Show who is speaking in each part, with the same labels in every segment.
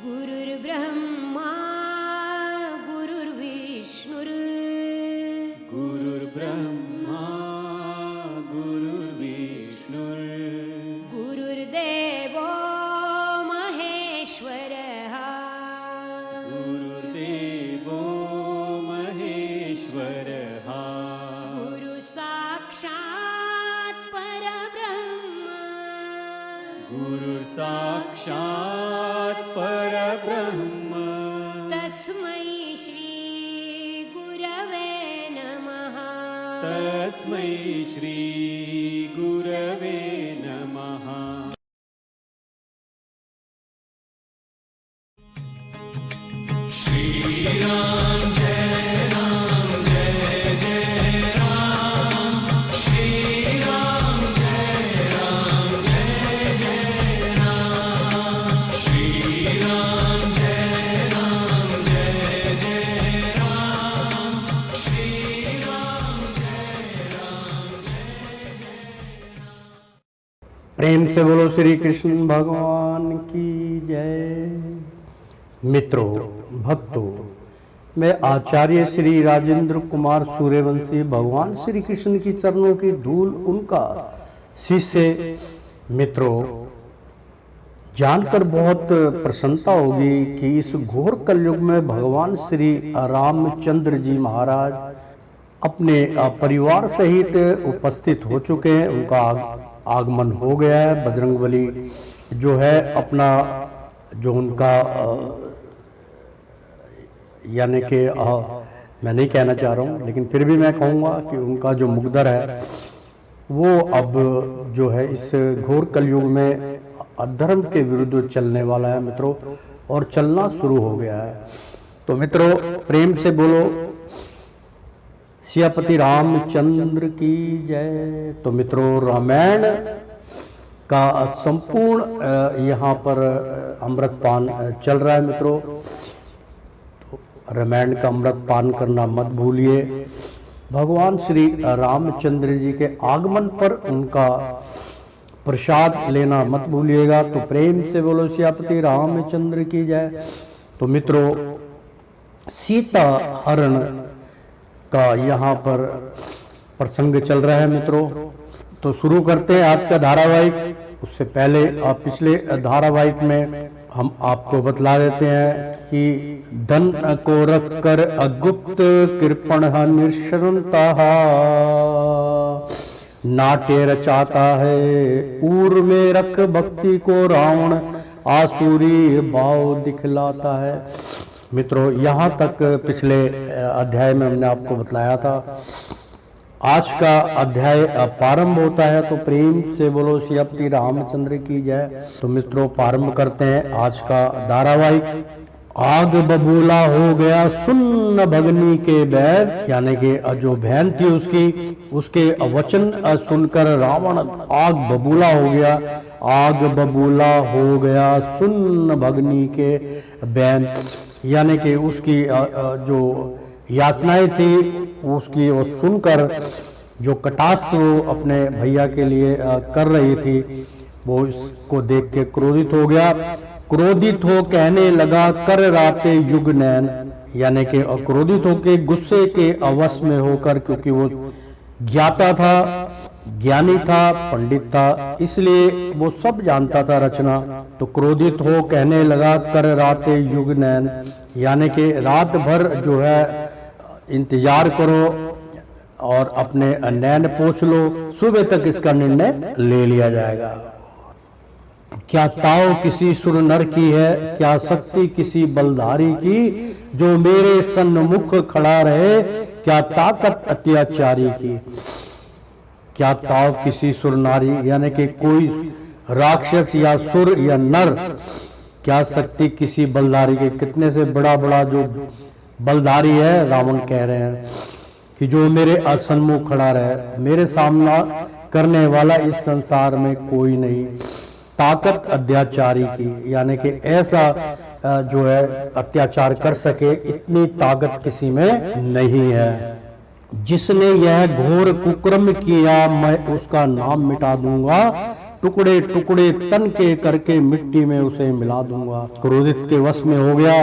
Speaker 1: गुरुर्ब्रह्मा गुरुर्विष्णुर्
Speaker 2: गुरुर्ब्रह्मा गुरुर्विष्णुर्
Speaker 1: गुरुर्देवो महेश्वरः
Speaker 2: गुरुर्देवो महेश्वरः
Speaker 1: गुरुसाक्षात् परब्रह्म
Speaker 2: गुरुसाक्षात् परब्रह्म
Speaker 1: तस्मै श्री गुरवे नमः
Speaker 2: तस्मै श्री गुरवे नमः।
Speaker 3: प्रेम से बोलो श्री कृष्ण भगवान की जय। मित्रों, भक्तों, मैं आचार्य श्री राजेंद्र कुमार सूर्यवंशी भगवान श्री कृष्ण की चरणों की धूल उनका शिष्य। मित्रों, जानकर बहुत प्रसन्नता होगी कि इस घोर कलयुग में भगवान श्री रामचंद्र जी महाराज अपने परिवार सहित उपस्थित हो चुके हैं। उनका आगमन हो गया है। बजरंगबली जो है अपना जो उनका यानी कि मैं नहीं कहना चाह रहा हूँ, लेकिन फिर भी मैं कहूँगा कि उनका जो मुकद्दर है वो अब जो है इस घोर कलयुग में अधर्म के विरुद्ध चलने वाला है मित्रों, और चलना शुरू हो गया है। तो मित्रों, प्रेम से बोलो सियापति रामचंद्र की जय। तो मित्रों, रामायण का संपूर्ण यहाँ पर अमृतपान चल रहा है मित्रों। तो रामायण का अमृतपान करना मत भूलिए। भगवान श्री रामचंद्र जी के आगमन पर उनका प्रसाद लेना मत भूलिएगा। तो प्रेम से बोलो सियापति रामचंद्र की जय। तो मित्रों, सीता हरण का यहाँ पर प्रसंग चल रहा है मित्रों। तो शुरू करते हैं आज का धारावाहिक। उससे पहले पिछले धारावाहिक में हम आपको बतला देते हैं कि धन को रख कर अगुप्त कृपण निशरणता नाट्य रचाता है। उर में रख भक्ति को रावण आसुरी भाव दिखलाता है। मित्रों, यहाँ तक पिछले अध्याय में हमने आपको बतलाया था। आज का अध्याय प्रारंभ होता है। तो प्रेम से बोलो सियापति रामचंद्र की जय। तो मित्रों, प्रारंभ करते हैं आज का धारावाहिक। आग बबूला हो गया सुन्न भगनी के बैर, यानी कि जो बहन थी उसके वचन सुनकर रावण आग बबूला हो गया। आग बबूला हो गया सुन्न भगनी के बैन, यानी कि उसकी जो याचनाएं थी उसकी वो सुनकर जो कटाक्ष वो अपने भैया के लिए कर रही थी, वो इसको देख के क्रोधित हो गया। क्रोधित हो कहने लगा कर राते युग नैन, यानी कि क्रोधित होके गुस्से के अवश में होकर, क्योंकि वो ज्ञाता था, ज्ञानी था, पंडित था, इसलिए वो सब जानता था रचना। तो क्रोधित हो कहने लगा कर राते युग नैन, यानी कि रात भर जो है इंतजार करो और अपने नैन पोछ लो, सुबह तक इसका निर्णय ले लिया जाएगा। क्या ताव किसी सुर नर की है, क्या शक्ति किसी बलधारी की, जो मेरे सन्मुख खड़ा रहे, क्या ताकत अत्याचारी की। क्या ताव किसी सुर नारी, यानी कि कोई राक्षस या सुर या नर, क्या शक्ति किसी बलधारी के। कितने से बड़ा बड़ा जो बलधारी है, रावण कह रहे हैं कि जो मेरे असन्मुख खड़ा रहे, मेरे सामना करने वाला इस संसार में कोई नहीं। ताकत अत्याचारी की, यानी कि ऐसा जो है अत्याचार कर सके, इतनी ताकत किसी में नहीं है। जिसने यह घोर कुकर्म किया मैं उसका नाम मिटा दूंगा, टुकड़े टुकड़े तन के करके मिट्टी में उसे मिला दूंगा। क्रोधित के वश में हो गया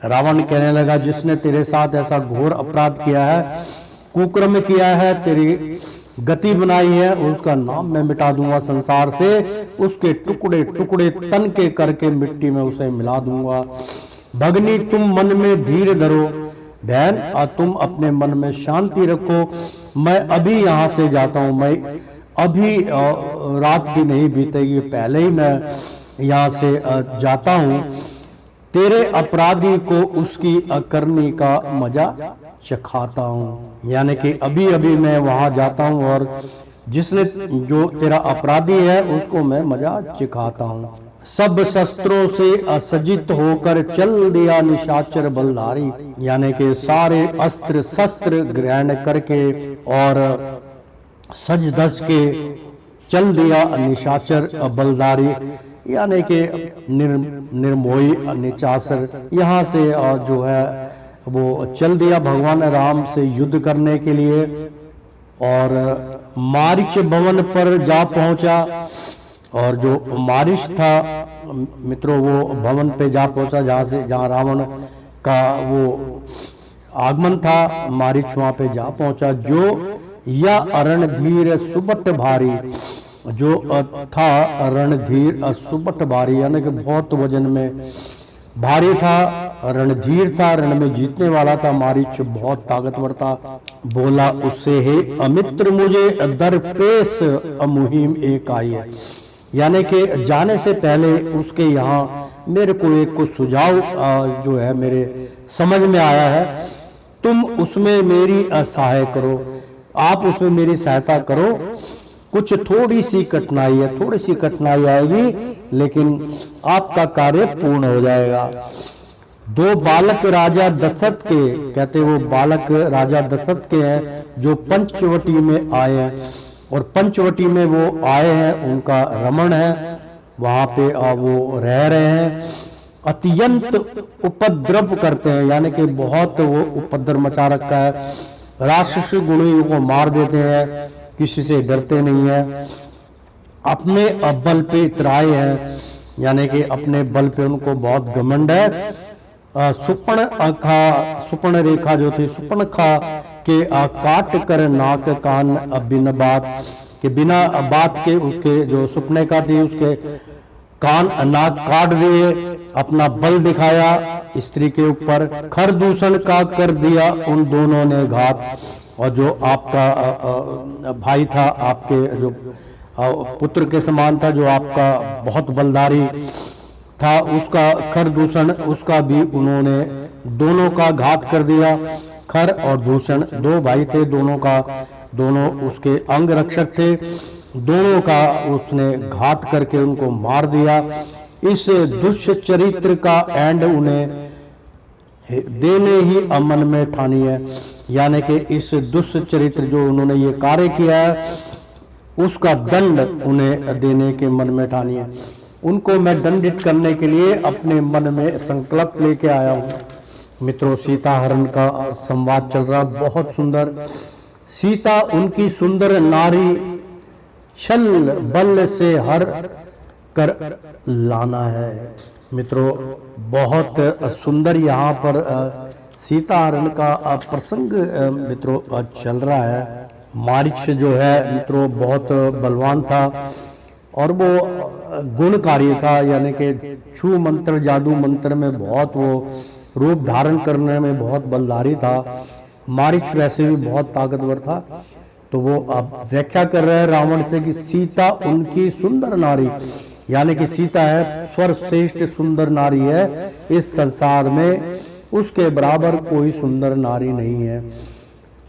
Speaker 3: रावण कहने लगा, जिसने तेरे साथ ऐसा घोर अपराध किया है, कुकर्म किया है, तेरी गति बनाई है, उसका नाम मैं मिटा दूंगा संसार से, उसके टुकड़े टुकड़े तन के करके मिट्टी में उसे मिला दूंगा। भगनी तुम मन में धीर धरो, बहन तुम अपने मन में शांति रखो। मैं अभी यहाँ से जाता हूँ, मैं अभी रात भी नहीं बीतेगी, पहले ही मैं यहाँ से जाता हूँ। तेरे अपराधी को उसकी अकरनी का मजा चखाता हूँ। यानी कि अभी अभी मैं वहां जाता हूँ और जिसने जो तेरा अपराधी है उसको मैं मजा चखाता हूँ। सब शस्त्रों से असज्जित होकर चल दिया निशाचर बलधारी। यानी कि सारे अस्त्र शस्त्र ग्रहण करके और सज धज के चल दिया निशाचर बलधारी, यानी कि निर्मोही निचासर यहाँ से जो है वो चल दिया भगवान राम से युद्ध करने के लिए और मारीच भवन पर जा पहुंचा। और जो मारीच था मित्रों वो भवन पे जा पहुंचा जहाँ रावण का वो आगमन था, मारीच वहां पे जा पहुंचा। जो या रणधीर सुबट भारी, जो था रणधीर सुबट भारी, यानी कि बहुत वजन में भारी था, रणधीर था, रण में जीतने वाला था। मारीच बहुत ताकतवर था। बोला उससे, हे अमित्र मुझे दरपेश अमुहिम एक आई है। यानी कि जाने से पहले उसके यहाँ मेरे को एक कुछ सुझाव जो है मेरे समझ में आया है, तुम उसमें मेरी सहाय करो, आप उसमें मेरी सहायता करो। कुछ थोड़ी सी कठिनाई है, थोड़ी सी कठिनाई आएगी, लेकिन आपका कार्य पूर्ण हो जाएगा। दो बालक राजा दशरथ के, कहते वो बालक राजा दशरथ के हैं जो पंचवटी में आए हैं, और पंचवटी में वो आए हैं, उनका रमण है, वहां पे वो रह रहे हैं। अत्यंत उपद्रव करते हैं, यानी कि बहुत वो उपद्रव मचा रखा है, राक्षसी गुणियों को मार देते हैं, किसी से डरते नहीं है, अपने बल पे इतराए हैं, यानी कि अपने बल पे उनको बहुत घमंड है। सुपर्ण रेखा जो थी, सुपर्णखा के काट कर नाक कान बिना बात के, बिना बात के उसके जो सुपर्णखा थी उसके कान नाक काट दिए, अपना बल दिखाया स्त्री के ऊपर। खरदूषण का कर दिया उन दोनों ने घात, और जो आपका भाई था, आपके जो पुत्र के समान था, जो आपका बहुत बलधारी था, उसका खरदूषण, उसका भी उन्होंने दोनों का घात कर दिया। खर और दूषण दो भाई थे, दोनों उसके अंग रक्षक थे, दोनों का उसने घात करके उनको मार दिया। इस दुष्चरित्र का एंड उन्हें देने ही अमन में ठानी है, यानी कि इस दुष्चरित्र जो उन्होंने ये कार्य किया है उसका दंड उन्हें देने के मन में ठानी है। उनको मैं दंडित करने के लिए अपने मन में संकल्प लेके आया हूँ। मित्रों, सीता हरण का संवाद चल रहा, बहुत सुंदर। सीता उनकी सुंदर नारी, छल बल से हर कर लाना है। मित्रों, बहुत सुंदर यहाँ पर सीता हरण का प्रसंग मित्रों चल रहा है। मारीच जो है मित्रों बहुत बलवान था और वो गुणकारी था, यानी कि छू मंत्र जादू मंत्र में बहुत वो रूप धारण करने में बहुत बलधारी था। मारीच वैसे भी बहुत ताकतवर था। तो वो अब व्याख्या कर रहे हैं रावण से कि सीता उनकी सुंदर नारी, यानी कि सीता है सर्वश्रेष्ठ सुंदर नारी है, इस संसार में उसके बराबर कोई सुंदर नारी नहीं है।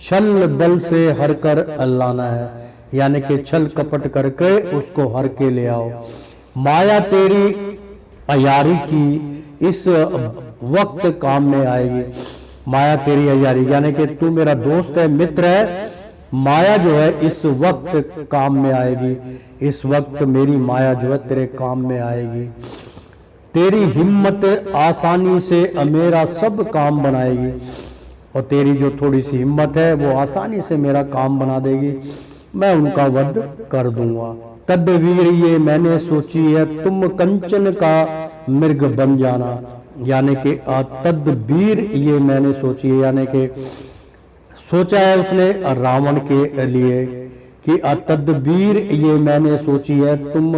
Speaker 3: छल बल से हर कर लाना है, यानी कि छल कपट करके उसको हर के ले आओ। माया तेरी अयारी की इस वक्त काम में आएगी। माया तेरी अयारी, यानी कि तू मेरा दोस्त है, मित्र है, माया जो है इस वक्त काम में आएगी। इस वक्त मेरी माया जो है तेरे काम में आएगी। तेरी हिम्मत आसानी से मेरा सब काम बनाएगी, और तेरी जो थोड़ी सी हिम्मत है वो आसानी से मेरा काम बना देगी। मैं उनका वध कर दूंगा। तदवीर ये मैंने सोची है, तुम कंचन का मृग बन जाना। यानी कि तदबीर ये मैंने सोची है, यानी कि सोचा है उसने रावण के लिए कि तदबीर ये मैंने सोची है, तुम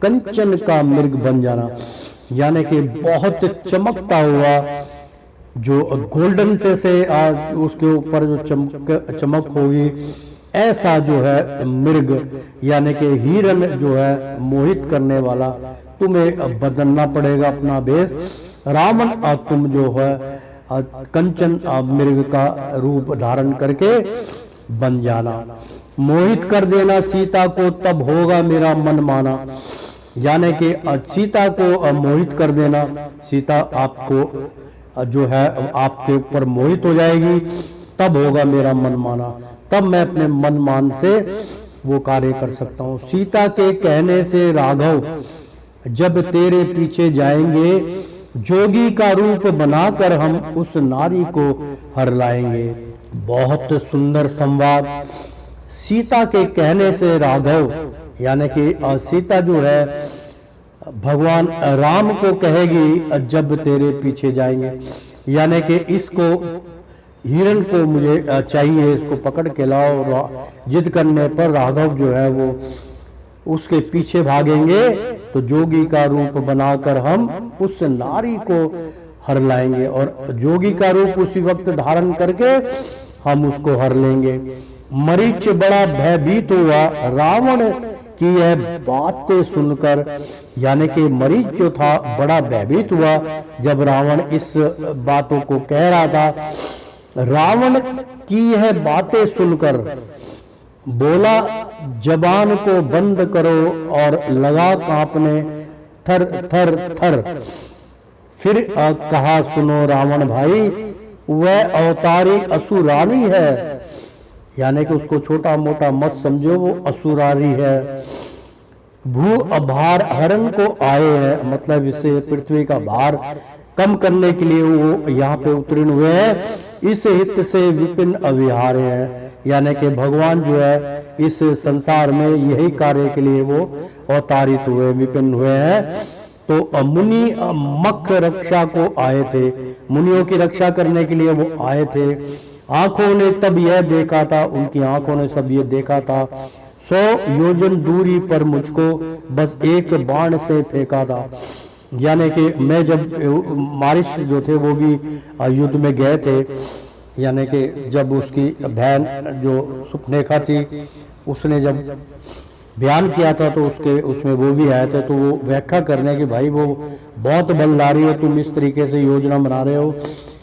Speaker 3: कंचन का मृग बन जाना। यानी कि बहुत चमकता हुआ जो गोल्डन से उसके ऊपर जो चमक होगी, ऐसा जो है मृग यानी कि हिरन जो है मोहित करने वाला, तुम्हें बदलना पड़ेगा अपना भेष। रावण तुम जो है कंचन मृग का रूप धारण करके बन जाना, मोहित कर देना सीता को, तब होगा मेरा मन माना। यानी कि सीता को मोहित कर देना, सीता आपको जो है आपके ऊपर मोहित हो जाएगी, तब होगा मेरा मन माना, तब मैं अपने मन मान से वो कार्य कर सकता हूँ। सीता के कहने से राघव जब तेरे पीछे जाएंगे, जोगी का रूप बनाकर हम उस नारी को हर लाएंगे। बहुत सुंदर संवाद। सीता के कहने से राघव यानी कि सीता जो है भगवान राम को कहेगी जब तेरे पीछे जाएंगे, यानी कि इसको हिरण को मुझे चाहिए, इसको पकड़ के लाओ। जिद करने पर राघव जो है वो उसके पीछे भागेंगे, तो जोगी का रूप बनाकर हम उस नारी को हर लाएंगे, और जोगी का रूप उसी वक्त धारण करके हम उसको हर लेंगे। मरीच बड़ा भयभीत हुआ रावण की यह बातें सुनकर, यानी कि मरीच जो था बड़ा भयभीत हुआ जब रावण इस बातों को कह रहा था। रावण की यह बातें सुनकर बोला, जबान को बंद करो, और लगा कांपने थर थर थर। फिर कहा, सुनो रावण भाई, वह अवतारी असुरानी है, यानी कि उसको छोटा मोटा मत समझो, वो असुरारी है। भू भार हरण को आए हैं, मतलब इससे पृथ्वी का भार कम करने के लिए वो यहाँ पे उत्तीर्ण हुए हैं। इस हित से विपिन अविहार्य है, यानी कि भगवान जो है इस संसार में यही कार्य के लिए वो अवतारित हुए, विपिन हुए हैं। तो मुनि मख रक्षा को आए थे, मुनियों की रक्षा करने के लिए वो आए थे। आंखों ने तब यह देखा था, उनकी आंखों ने सब ये देखा था, 100 योजन दूरी पर मुझको बस एक बाण से फेंका था। यानी कि मैं जब मारिश जो थे वो भी युद्ध में गए थे, यानी कि जब उसकी बहन जो सुपनेखा थी उसने जब बयान किया था तो उसमें वो भी आए थे, तो वो व्याख्या करने की भाई वो बहुत बलदारी है, तुम इस तरीके से योजना बना रहे हो,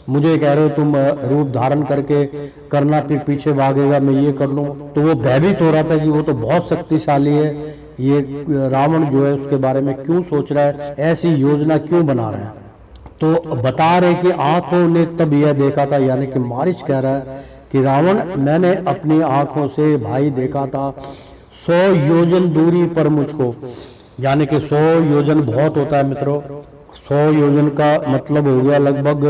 Speaker 3: मुझे कह रहे हो तुम रूप धारण करके करना, फिर पीछे भागेगा, मैं ये कर लूँ। तो वो भयभीत हो रहा था कि वो तो बहुत शक्तिशाली है, ये रावण जो है उसके बारे में क्यों सोच रहा है, ऐसी योजना क्यों बना रहा है। तो बता रहे कि आंखों ने तब यह देखा था, यानी कि मारिच कह रहा है कि रावण मैंने अपनी आंखों से भाई देखा था 100 योजन दूरी पर मुझको, यानी कि 100 योजन बहुत होता है मित्रों, 100 योजन का मतलब हो गया लगभग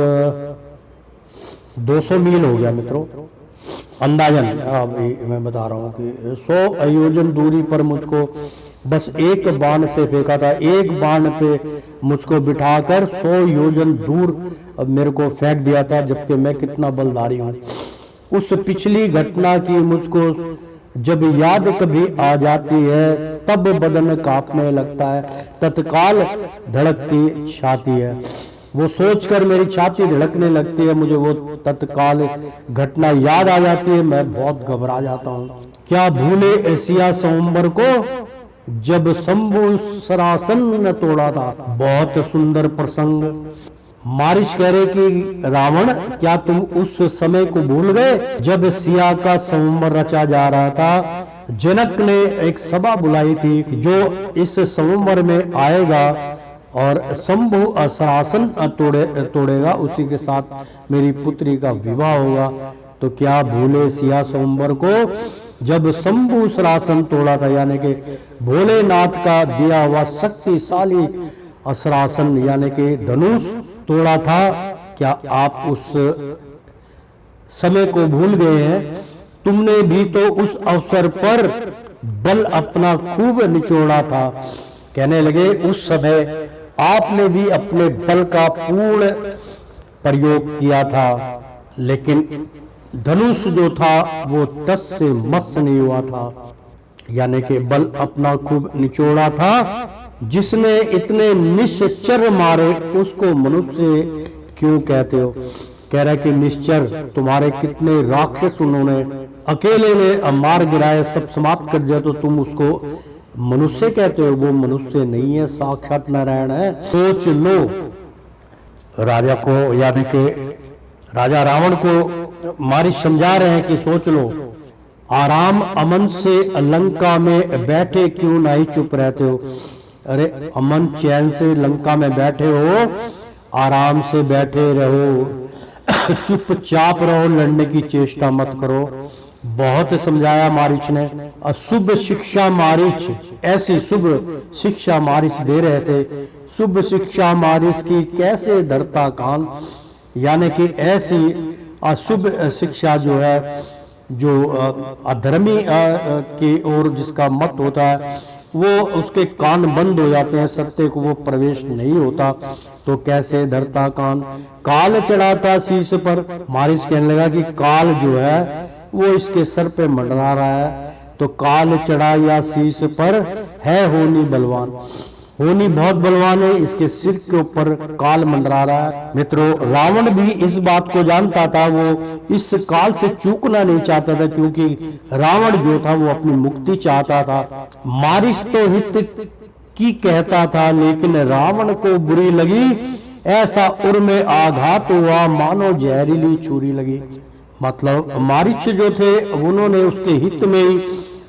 Speaker 3: 200 मील हो गया मित्रों, अंदाजन मैं बता रहा हूँ कि 100 योजन दूरी पर मुझको बस एक बाण से फेंका था, एक बाण पे मुझको बिठाकर 100 योजन दूर मेरे को फेंक दिया था, जबकि मैं कितना बलदारी हूँ। उस पिछली घटना की मुझको जब याद कभी आ जाती है, तब बदन कांपने लगता है, तत्काल धड़कती छाती है। वो सोचकर मेरी छाती धड़कने लगती है, मुझे वो तत्काल घटना याद आ जाती है, मैं बहुत घबरा जाता हूँ। क्या भूले एशिया स्वयंवर को जब शंभु सरासन न तोड़ा था। बहुत सुंदर प्रसंग। मारिच कह रहे कि रावण क्या तुम उस समय को भूल गए जब सिया का स्वयंवर रचा जा रहा था। जनक ने एक सभा बुलाई थी, जो इस स्वयंवर में आएगा और शंभु असरासन तोड़ेगा, उसी के साथ मेरी पुत्री का विवाह होगा। तो क्या भूले सिया स्वयंवर को जब शंभु असरासन तोड़ा था, यानी कि भोलेनाथ का दिया हुआ शक्तिशाली असरासन यानी कि धनुष तोड़ा था। क्या आप उस समय को भूल गए हैं? तुमने भी तो उस अवसर पर बल अपना खूब निचोड़ा था। कहने लगे उस समय आपने भी अपने बल का पूर्ण प्रयोग किया था, लेकिन धनुष जो था वो तस से मस नहीं हुआ था। यानी कि बल अपना खूब निचोड़ा था। जिसने इतने निश्चर मारे उसको मनुष्य क्यों कहते हो? कह रहा है कि निश्चर तुम्हारे कितने राक्षस उन्होंने अकेले में मार गिराए, सब समाप्त कर दिया, तो तुम उसको मनुष्य कहते हो? वो मनुष्य नहीं है, साक्षात नारायण है। सोच लो। राजा को यानी कि राजा रावण को मारिच समझा रहे हैं कि सोच लो, आराम अमन से लंका में बैठे क्यों नहीं चुप रहते हो? अरे अमन चैन से लंका में बैठे हो, आराम से बैठे रहो, चुपचाप रहो, लड़ने की चेष्टा मत करो। बहुत समझाया मारिच ने। अशुभ शिक्षा मारिच, ऐसी शुभ शिक्षा मारिच दे रहे थे। शुभ शिक्षा मारिच की कैसे धरता कान, यानी कि ऐसी अशुभ शिक्षा जो है, जो अधर्मी की ओर जिसका मत होता है, वो उसके कान बंद हो जाते हैं, सत्य को वो प्रवेश नहीं होता। तो कैसे धरता कान, काल चढ़ाता शीश पर। मारिच कहने लगा कि काल जो है वो इसके सर पे मंडरा रहा है, तो काल चढ़ा या शीश पर है होनी बलवान। होनी बहुत बलवान है, इसके सिर के ऊपर काल मंडरा रहा है। मित्रों, रावण भी इस बात को जानता था, वो इस काल से चूकना नहीं चाहता था, क्योंकि रावण जो था वो अपनी मुक्ति चाहता था। मारिच तो हित की कहता था, लेकिन रावण को बुरी लगी। ऐसा उर में आघात हुआ मानो जहरीली छुरी लगी। मतलब मारिच जो थे उन्होंने उसके हित में ही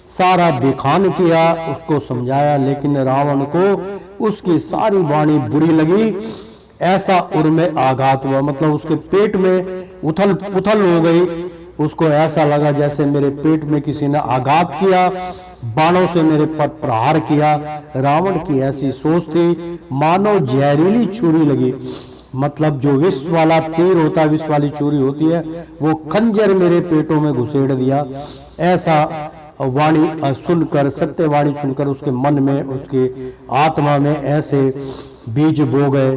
Speaker 3: सारा दिखान किया, उसको समझाया, लेकिन रावण को उसकी सारी वाणी बुरी लगी। ऐसा उर में आघात हुआ, मतलब उसके पेट में उथल पुथल हो गई। उसको ऐसा लगा जैसे मेरे पेट में किसी ने आघात किया, बाणों से मेरे पर प्रहार किया। रावण की ऐसी सोच थी, मानो जहरीली छुरी लगी। मतलब जो विष वाला तीर होता है, विष वाली छुरी होती है, वो खंजर मेरे पेटों में घुसेड़ दिया। ऐसा वाणी सुनकर, सत्य वाणी सुनकर उसके मन में, उसके आत्मा में ऐसे बीज बो गए।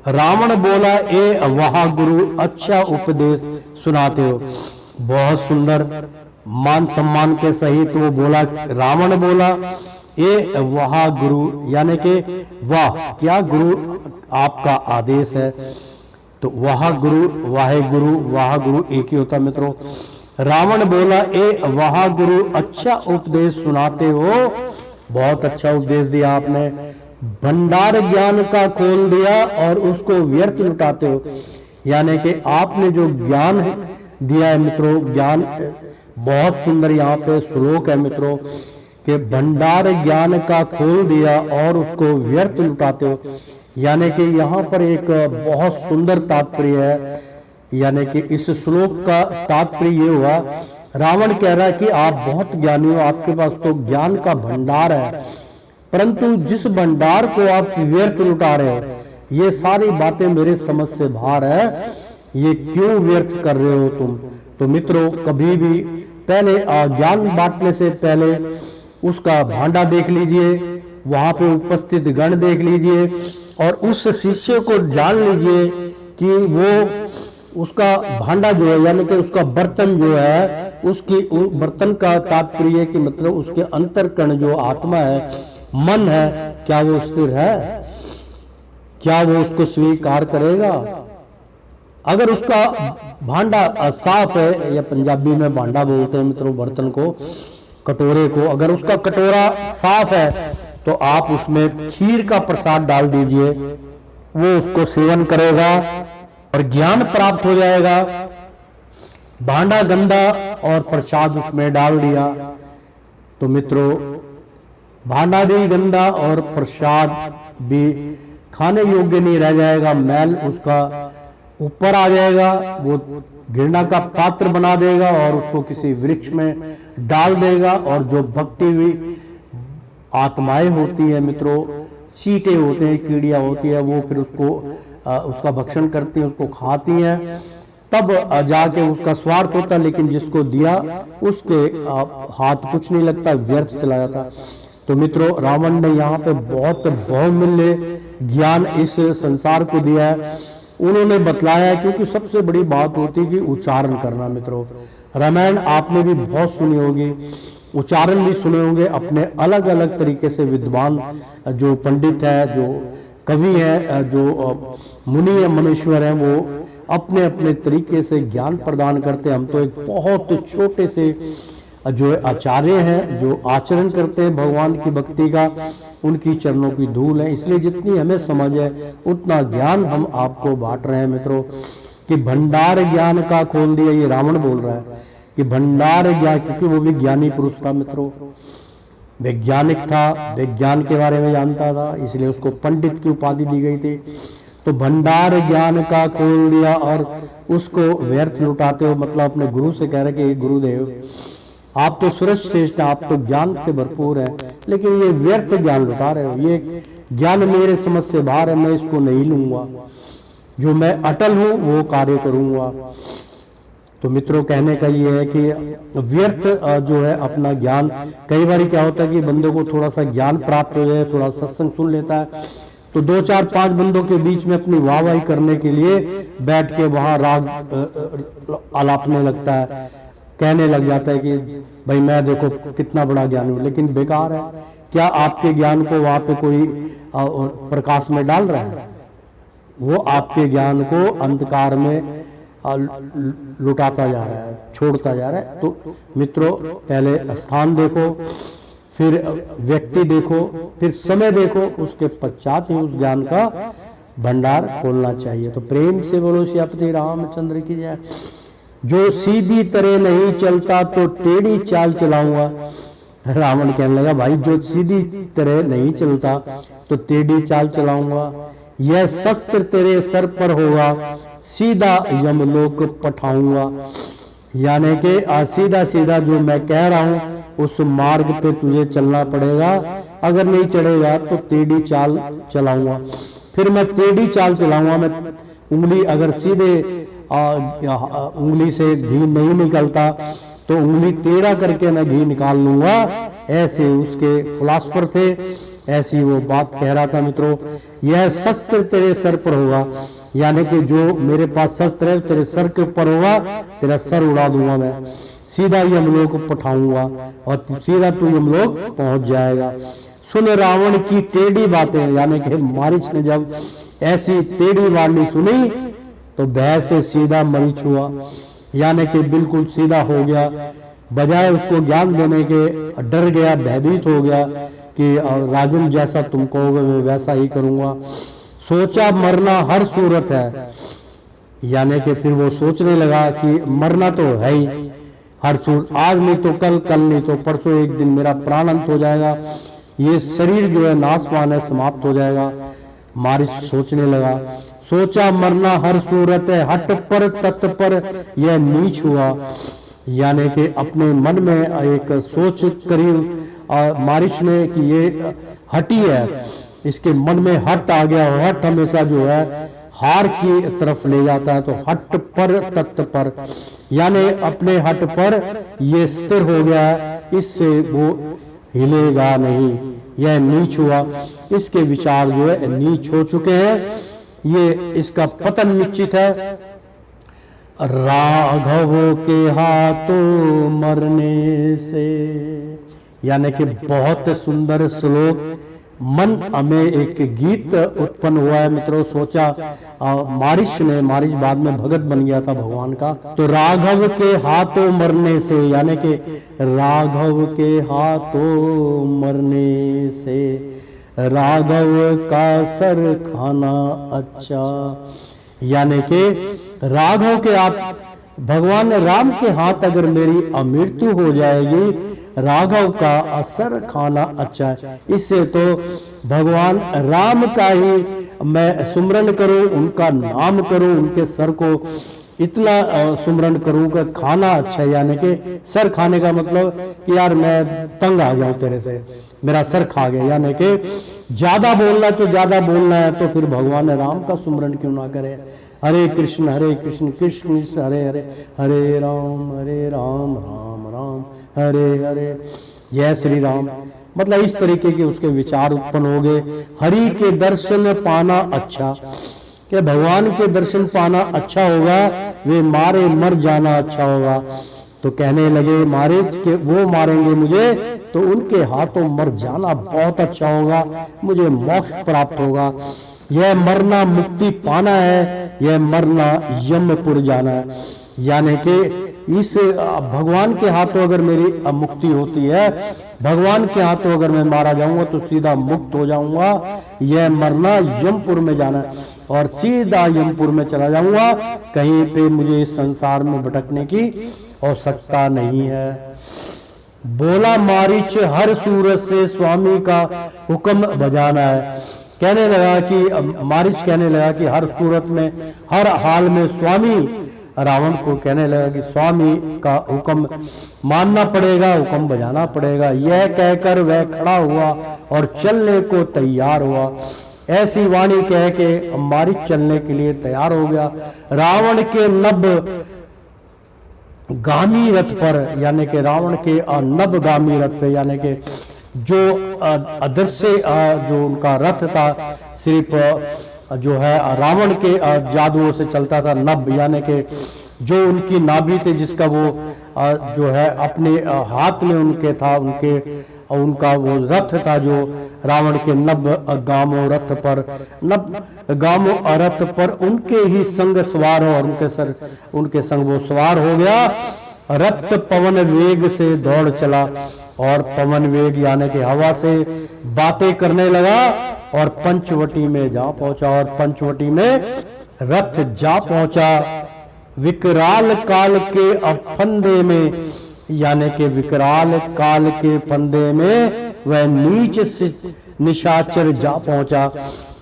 Speaker 3: रावण बोला, ए वहा गुरु, अच्छा उपदेश सुनाते हो। बहुत सुंदर मान सम्मान के सहित वो बोला, रावण बोला, ए वहा गुरु, यानी कि वाह, क्या गुरु आपका आदेश है। तो वहा गुरु, वाहे गुरु, वाह गुरु एक ही होता मित्रों। रावण बोला, ए वहा गुरु, अच्छा उपदेश सुनाते हो। बहुत अच्छा उपदेश दिया आपने, भंडार ज्ञान का खोल दिया और उसको व्यर्थ लुटाते हो। यानी कि आपने जो ज्ञान दिया है मित्रों, ज्ञान बहुत सुंदर यहाँ पे श्लोक है मित्रों, कि भंडार ज्ञान का खोल दिया और उसको व्यर्थ लुटाते हो। यानी कि यहाँ पर एक बहुत सुंदर तात्पर्य है। यानी कि इस श्लोक का तात्पर्य ये हुआ, रावण कह रहा है कि आप बहुत ज्ञानी हो, आपके पास तो ज्ञान का भंडार है, परंतु जिस भंडार को आप व्यर्थ लुटा रहे हो, ये सारी बातें मेरे समझ से बाहर है, ये क्यों व्यर्थ कर रहे हो तुम। तो मित्रों, कभी भी पहले ज्ञान बांटने से पहले उसका भांडा देख लीजिए, वहां पे उपस्थित गण देख लीजिए, और उस शिष्य को जान लीजिए कि वो उसका भांडा जो है, यानी कि उसका बर्तन जो है, उसकी बर्तन का तात्पर्य है कि मतलब उसके अंतर्कण जो आत्मा है, मन है, क्या वो स्थिर है, क्या वो उसको स्वीकार करेगा। अगर उसका भांडा साफ है, या पंजाबी में भांडा बोलते हैं मित्रों बर्तन को, कटोरे को, अगर उसका कटोरा साफ है तो आप उसमें खीर का प्रसाद डाल दीजिए, वो उसको सेवन करेगा और ज्ञान प्राप्त हो जाएगा। भांडा गंदा और प्रसाद उसमें डाल दिया तो मित्रों भांडा भी गंदा और प्रसाद भी खाने योग्य नहीं रह जाएगा, मैल उसका ऊपर आ जाएगा, वो घृणा का पात्र बना देगा और उसको किसी वृक्ष में डाल देगा। और जो भक्ति हुई आत्माएं होती है मित्रों, चींटे होते हैं, कीड़ियां होती है, वो फिर उसको उसका भक्षण करती हैं, उसको खाती हैं। तब जाके उसका स्वार्थ होता, लेकिन जिसको दिया उसके हाथ कुछ नहीं लगता, व्यर्थ चला जाता। तो मित्रों, रावण ने यहाँ पे बहुत बहुमूल्य ज्ञान इस संसार को दिया है। उन्होंने बतलाया है, क्योंकि सबसे बड़ी बात होती है कि उच्चारण करना। मित्रों, रामायण आपने भी बहुत सुनी होगी, उच्चारण भी सुने होंगे। अपने अलग अलग तरीके से विद्वान जो पंडित है, जो कवि है, जो मुनि है, मनुष्यर हैं, वो अपने अपने तरीके से ज्ञान प्रदान करते हैं। हम तो एक बहुत छोटे से जो आचार्य हैं, जो आचरण करते हैं भगवान की भक्ति का, उनकी चरणों की धूल है। इसलिए जितनी हमें समझ है उतना ज्ञान हम आपको बांट रहे हैं। मित्रों, कि भंडार ज्ञान का खोल दिया, ये रावण बोल रहा है कि भंडार ज्ञान, क्योंकि वो भी ज्ञानी पुरुष था। मित्रों, वैज्ञानिक था, विज्ञान के बारे में जानता था, इसलिए उसको पंडित की उपाधि दी गई थी। तो भंडार ज्ञान का खोल दिया और उसको व्यर्थ लुटाते हो। मतलब अपने गुरु से कह रहे कि गुरुदेव, आप तो श्रेष्ठ हैं, आप तो ज्ञान से भरपूर हैं, लेकिन ये व्यर्थ ज्ञान लुटा रहे हो। ये ज्ञान मेरे समझ से बाहर है, मैं इसको नहीं लूंगा। जो मैं अटल हूं वो कार्य करूंगा। तो मित्रों, कहने का ये है कि व्यर्थ जो है अपना ज्ञान, कई बार क्या होता है कि बंदे को थोड़ा सा ज्ञान प्राप्त हो जाए, थोड़ा सत्संग सुन लेता है, तो 2 4 5 बंदों के बीच में अपनी वाहवाही करने के लिए बैठ के वहां राग आलापने लगता है, कहने लग जाता है कि भाई मैं देखो कितना बड़ा ज्ञानी हूं। लेकिन बेकार है। क्या आपके ज्ञान को वहां पे कोई प्रकाश में डाल रहा है? वो आपके ज्ञान को अंधकार में लुटाता जा रहा है, छोड़ता जा रहा है। तो मित्रों, पहले स्थान देखो, फिर व्यक्ति देखो, फिर समय देखो, उसके पश्चात ही उस ज्ञान का भंडार खोलना चाहिए। तो प्रेम से बोलो सियापति रामचंद्र की जय। जो सीधी तरह नहीं चलता तो टेढ़ी चाल चलाऊंगा। रावण कहने लगा, भाई जो सीधी तरह नहीं चलता तो टेढ़ी चाल चलाऊंगा। यह शस्त्र तेरे सर पर होगा, सीधा यमलोक पठाऊंगा। यानी कि सीधा सीधा जो मैं कह रहा हूं उस मार्ग पे तुझे चलना पड़ेगा। अगर नहीं चढ़ेगा तो टेढ़ी चाल चलाऊंगा। फिर मैं टेढ़ी चाल चलाऊंगा। मैं उंगली, अगर सीधे उंगली से घी नहीं निकलता तो उंगली टेढ़ा करके मैं घी निकाल लूंगा। ऐसे उसके फिलासफर थे, ऐसी वो बात कह रहा था। मित्रों, यह शस्त्र तेरे सर पर होगा, यानी कि जो मेरे पास शस्त्र है तेरे सर के ऊपर होगा, तेरा सर उड़ा दूंगा मैं, सीधा यमलोक पठाऊंगा और सीधा तू यमलोक पहुंच जाएगा। सुन रावण की टेढ़ी बातें, यानी कि मारीच ने जब ऐसी टेढ़ी वाली सुनी तो भय से सीधा मरीच हुआ, यानी कि बिल्कुल सीधा हो गया। बजाय उसको ज्ञान देने के डर गया, भयभीत हो गया कि राजन जैसा तुम कहोगे मैं वैसा ही करूंगा। सोचा मरना हर सूरत है, यानी कि फिर वो सोचने लगा कि मरना तो है ही हर सूरत, आज नहीं तो कल, कल नहीं तो परसों, एक दिन मेरा प्राण अंत हो जाएगा, ये शरीर जो है नाशवान है, समाप्त हो जाएगा। मारिच सोचने लगा। सोचा मरना हर सूरत है, हट पर तत् पर यह नीच हुआ, यानी कि अपने मन में एक सोच करी मारिच ने कि ये हटी है, इसके मन में हट आ गया। हट हमेशा जो है हार की तरफ ले जाता है। तो हट पर तत् पर, यानी अपने हट पर ये स्थिर हो गया है, इससे वो हिलेगा नहीं, यह नीच हुआ। इसके विचार जो है नीच हो चुके हैं, ये इसका पतन निश्चित है। राघव के हाथों मरने से, यानी कि बहुत सुंदर श्लोक मन में एक गीत उत्पन्न हुआ है। मित्रों, सोचा मारिच बाद में भगत बन गया था भगवान का। तो राघव के हाथों मरने से, यानी कि राघव के हाथों मरने से राघव का सर खाना अच्छा, यानी कि राघव के आप भगवान राम के हाथ अगर मेरी अमृत्यु हो जाएगी, राघव का असर खाना अच्छा है। इससे तो भगवान राम का ही मैं सुमरन करूं, उनका नाम करूं, उनके सर को इतना सुमरन करूं कि खाना अच्छा है। यानी कि सर खाने का मतलब कि यार मैं तंग आ जाऊं तेरे से, मेरा सर खा गया। यानी कि ज्यादा बोलना तो ज्यादा बोलना है तो फिर भगवान राम का सुमरन क्यों ना करे। हरे कृष्ण कृष्ण कृष्ण हरे हरे, हरे राम राम राम हरे हरे, जय श्री राम। मतलब इस तरीके के उसके विचार उत्पन्न हो गए। हरि के दर्शन पाना अच्छा, कि भगवान के दर्शन पाना अच्छा होगा, वे मारे मर जाना अच्छा होगा। तो कहने लगे महाराज के वो मारेंगे मुझे तो उनके हाथों मर जाना बहुत अच्छा होगा, मुझे मोक्ष प्राप्त होगा। यह मरना मुक्ति पाना है, यह मरना यमपुर जाना है। यानी कि इस भगवान के हाथों अगर मेरी मुक्ति होती है, भगवान के हाथों अगर मैं मारा जाऊंगा तो सीधा मुक्त हो जाऊंगा। यह मरना यमपुर में जाना है और सीधा यमपुर में चला जाऊंगा, कहीं पे मुझे इस संसार में भटकने की आवश्यकता नहीं है। बोला मारीच हर सूरत से स्वामी का हुक्म बजाना है। कहने लगा कि मारीच कहने लगा कि हर सूरत में हर हाल में स्वामी रावण को कहने लगा कि स्वामी का हुक्म मानना पड़ेगा, हुक्म बजाना पड़ेगा। यह कहकर वह खड़ा हुआ और चलने को तैयार हुआ। ऐसी वाणी कह के मारीच चलने के लिए तैयार हो गया। रावण के नभ गामी रथ पर, यानी कि रावण के नभ गामी रथ पे, यानी कि जो अदृश्य जो उनका रथ था, सिर्फ जो है रावण के जादुओं से चलता था। नभ यानी कि जो उनकी नाभि थे, जिसका वो जो है अपने हाथ में उनके था, उनका वो रथ था जो रावण के नभ गामो रथ पर, नभ गामो रथ पर उनके ही संग सवार हो और उनके संग वो सवार हो गया। रथ पवन वेग से दौड़ चला और पवन वेग यानी कि हवा से बातें करने लगा और पंचवटी में जा पहुंचा। और पंचवटी में रथ जा पहुंचा। विकराल काल के फंदे में, यानी कि विकराल काल के फंदे में वह नीच निशाचर जा पहुंचा।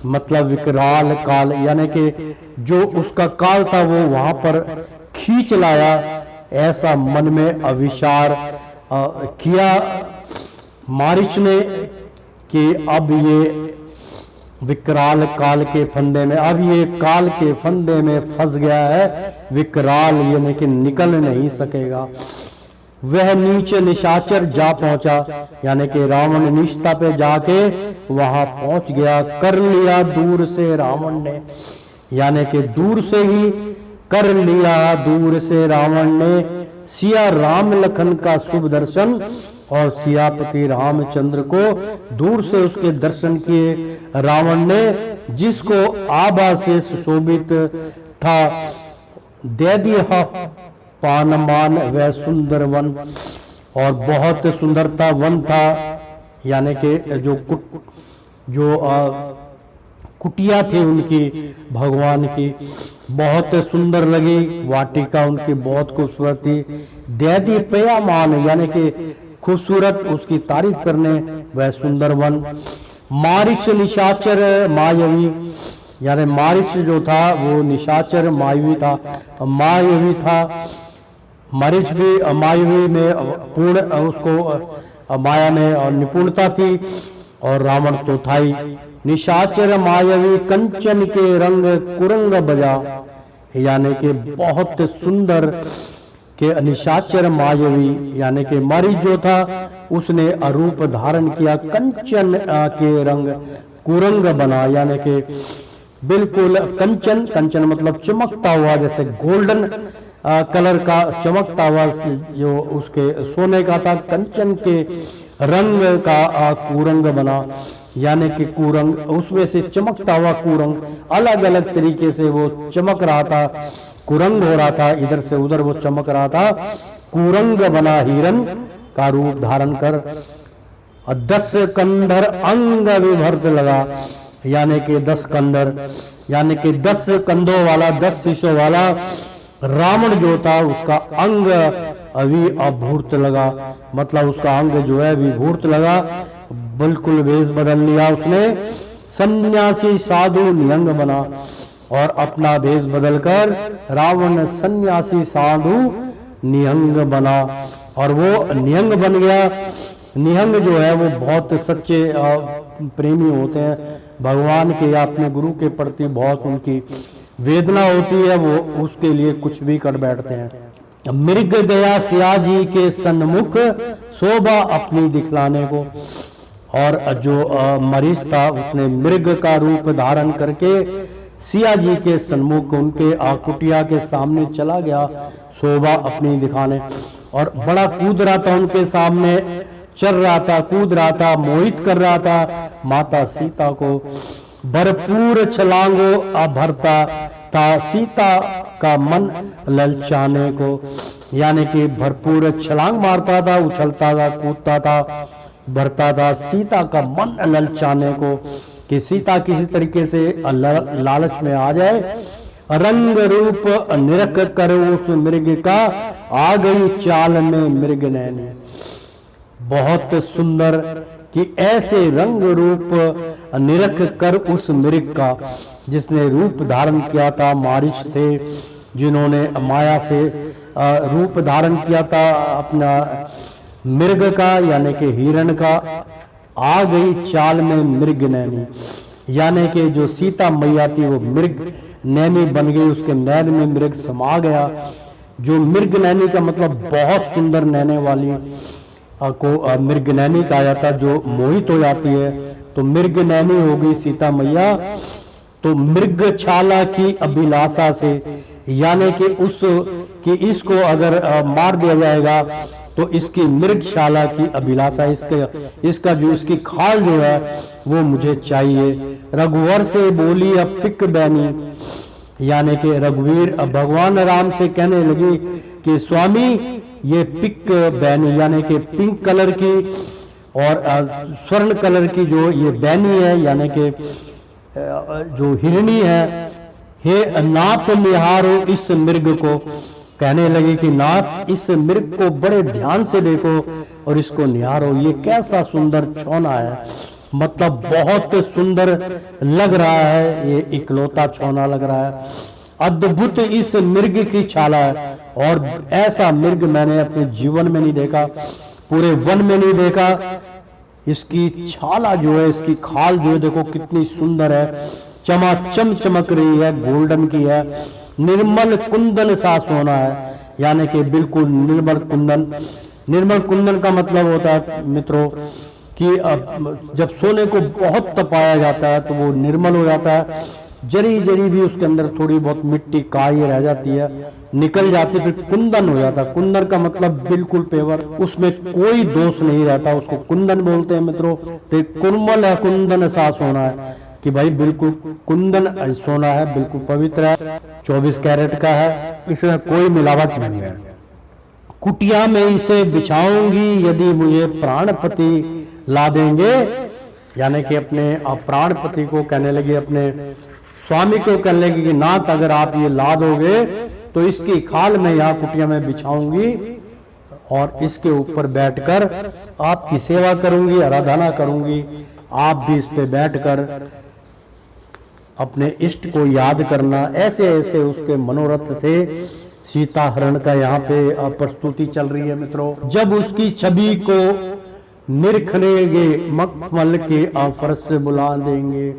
Speaker 3: मतलब विकराल काल यानी कि जो उसका काल था वो वहां पर खींच लाया। ऐसा मन में अविचार किया मारीच ने कि अब ये विकराल काल के फंदे में, अब ये काल के फंदे में फंस गया है। विकराल यानी कि निकल नहीं सकेगा। वह नीचे निशाचर जा पहुंचा, यानी कि रावण निष्ठा पे जाके वहां पहुंच गया। कर लिया दूर से रावण ने, यानी कि दूर से ही कर लिया, दूर से रावण ने सिया राम लखन का शुभ दर्शन और सियापति रामचंद्र को दूर से उसके दर्शन किए रावण ने, जिसको आभा से सुशोभित था। दे दिया पानमान वह सुंदर वन, और बहुत सुंदरता वन था। यानी कि जो कुटिया थी उनकी भगवान की बहुत सुंदर लगी। वाटिका उनकी बहुत खूबसूरत थी। दैदी पयामान यानी कि खूबसूरत, उसकी तारीफ करने वह सुंदर वन। मारीच निशाचर मायावी, यानी मारीच जो था वो निशाचर मायावी था, मायावी था। मारीच भी मायावी में पूर्ण, उसको माया में निपुणता थी और रावण तो था ही। निशाचर मायावी कंचन के रंग कुरंग बजा, यानी कि बहुत सुंदर के निशाचर मायावी, यानी कि मारीच जो था उसने रूप धारण किया कंचन के रंग, कुरंग बना, यानी कि बिल्कुल कंचन, कंचन मतलब चमकता हुआ, जैसे गोल्डन कलर का चमकता हुआ जो उसके सोने का था, कंचन के रंग का कुरंग बना। यानी कि कुरंग उसमें से चमकता हुआ कुरंग, अलग अलग तरीके से वो चमक रहा था, कुरंग हो रहा था, इधर से उधर वो चमक रहा था। कुरंग बना हिरण का रूप धारण कर। 10 कंधर अंग विभर्त लगा, यानी कि 10 कंधर, यानी कि 10 कंधों वाला, 10 शीशों वाला रावण जो था उसका अंग अभिभूत लगा। मतलब उसका अंग जो है विभूत लगा, बिल्कुल वेश बदल लिया उसने। सन्यासी साधु निहंग बना, और अपना भेष बदलकर रावण सन्यासी साधु निहंग बना, और वो निहंग बन गया। निहंग जो है वो बहुत सच्चे प्रेमी होते हैं भगवान के या अपने गुरु के प्रति, बहुत उनकी वेदना होती है, वो उसके लिए कुछ भी कर बैठते हैं। मृग गया सिया जी के सन्मुख शोभा अपनी दिखलाने को। और जो मरीज था उसने मृग का रूप धारण करके सिया जी के सन्मुख उनके कुटिया के सामने चला गया शोभा अपनी दिखाने, और बड़ा कूद रहा था उनके सामने, चल रहा था, कूद रहा था, मोहित कर रहा था माता सीता को। भरपूर छलांगो भरता था सीता का मन ललचाने को, यानी कि भरपूर छलांग मारता था, उछलता था, कूदता था, भरता था सीता का मन ललचाने को, कि सीता किसी तरीके से लालच में आ जाए। रंग रूप निरख कर उस मृग का आ गई चाल में मृग नैनी। बहुत सुंदर कि ऐसे रंग रूप निरख कर उस मृग का, जिसने रूप धारण किया था, मारिच थे जिन्होंने माया से रूप धारण किया था अपना मृग का, यानी कि हिरण का। आ गई चाल में मृग नैनी, यानी कि जो सीता मैया थी वो मृग नैनी बन गई, उसके नैन में मृग समा गया। जो मृग नैनी का मतलब बहुत सुंदर नैने वाली को मृग नैनी कहा जाता है, जो मोहित हो जाती है, तो मृग नैनी हो गई सीता मैया। तो मृग छाला की अभिलाषा से, यानी कि इसको अगर मार दिया जाएगा तो इसकी मृगशाला की अभिलाषा, इसका जो इसकी खाल जो है वो मुझे चाहिए। रघुवर से बोली अब पिक बैनी, यानी कि रघुवीर अब भगवान राम से कहने लगी कि स्वामी ये पिक बैनी, यानी कि पिंक कलर की और स्वर्ण कलर की जो ये बैनी है, यानी कि जो हिरणी है, हे नाथ निहारो इस मृग को। कहने लगे कि नाथ इस मृग को बड़े ध्यान से देखो और इसको निहारो, ये कैसा सुंदर छौना है, मतलब बहुत सुंदर लग रहा है, ये इकलौता छौना लग रहा है। अद्भुत इस मृग की छाला है, और ऐसा मृग मैंने अपने जीवन में नहीं देखा, पूरे वन में नहीं देखा। इसकी छाला जो है, इसकी खाल जो है, देखो कितनी सुंदर है, चमाचम चमक रही है, गोल्डन की है, निर्मल कुंदन सा सोना है, यानी कि बिल्कुल निर्मल कुंदन। निर्मल कुंदन का मतलब होता है मित्रों कि जब सोने को बहुत तपाया जाता है तो वो निर्मल हो जाता है, जरी जरी भी उसके अंदर थोड़ी बहुत मिट्टी काई रह जाती है, निकल जाती है, फिर कुंदन हो जाता है। कुंदन का मतलब बिल्कुल पेवर, उसमें कोई दोष नहीं रहता, उसको कुंदन बोलते हैं मित्रों। तो कुर्मल है, कुंदन सा सोना है, कि भाई बिल्कुल कुंदन सोना है, बिल्कुल पवित्र है, 24 कैरेट का है, इसमें कोई मिलावट नहीं है। कुटिया में इसे बिछाऊंगी यदि मुझे प्राणपति ला देंगे, यानी कि अपने प्राणपति को कहने लगे, अपने स्वामी को कहने लगे कि नाथ अगर आप ये ला दोगे तो इसकी खाल में यहाँ कुटिया में बिछाऊंगी और इसके ऊपर बैठकर आपकी सेवा करूंगी, आराधना करूंगी। आप भी इस पे बैठकर अपने इष्ट को याद करना। ऐसे ऐसे उसके मनोरथ थे। सीता हरण का यहाँ पे प्रस्तुति चल रही है मित्रों। जब उसकी छवि को निरखनेंगे मखमल के फरस से बुला देंगे,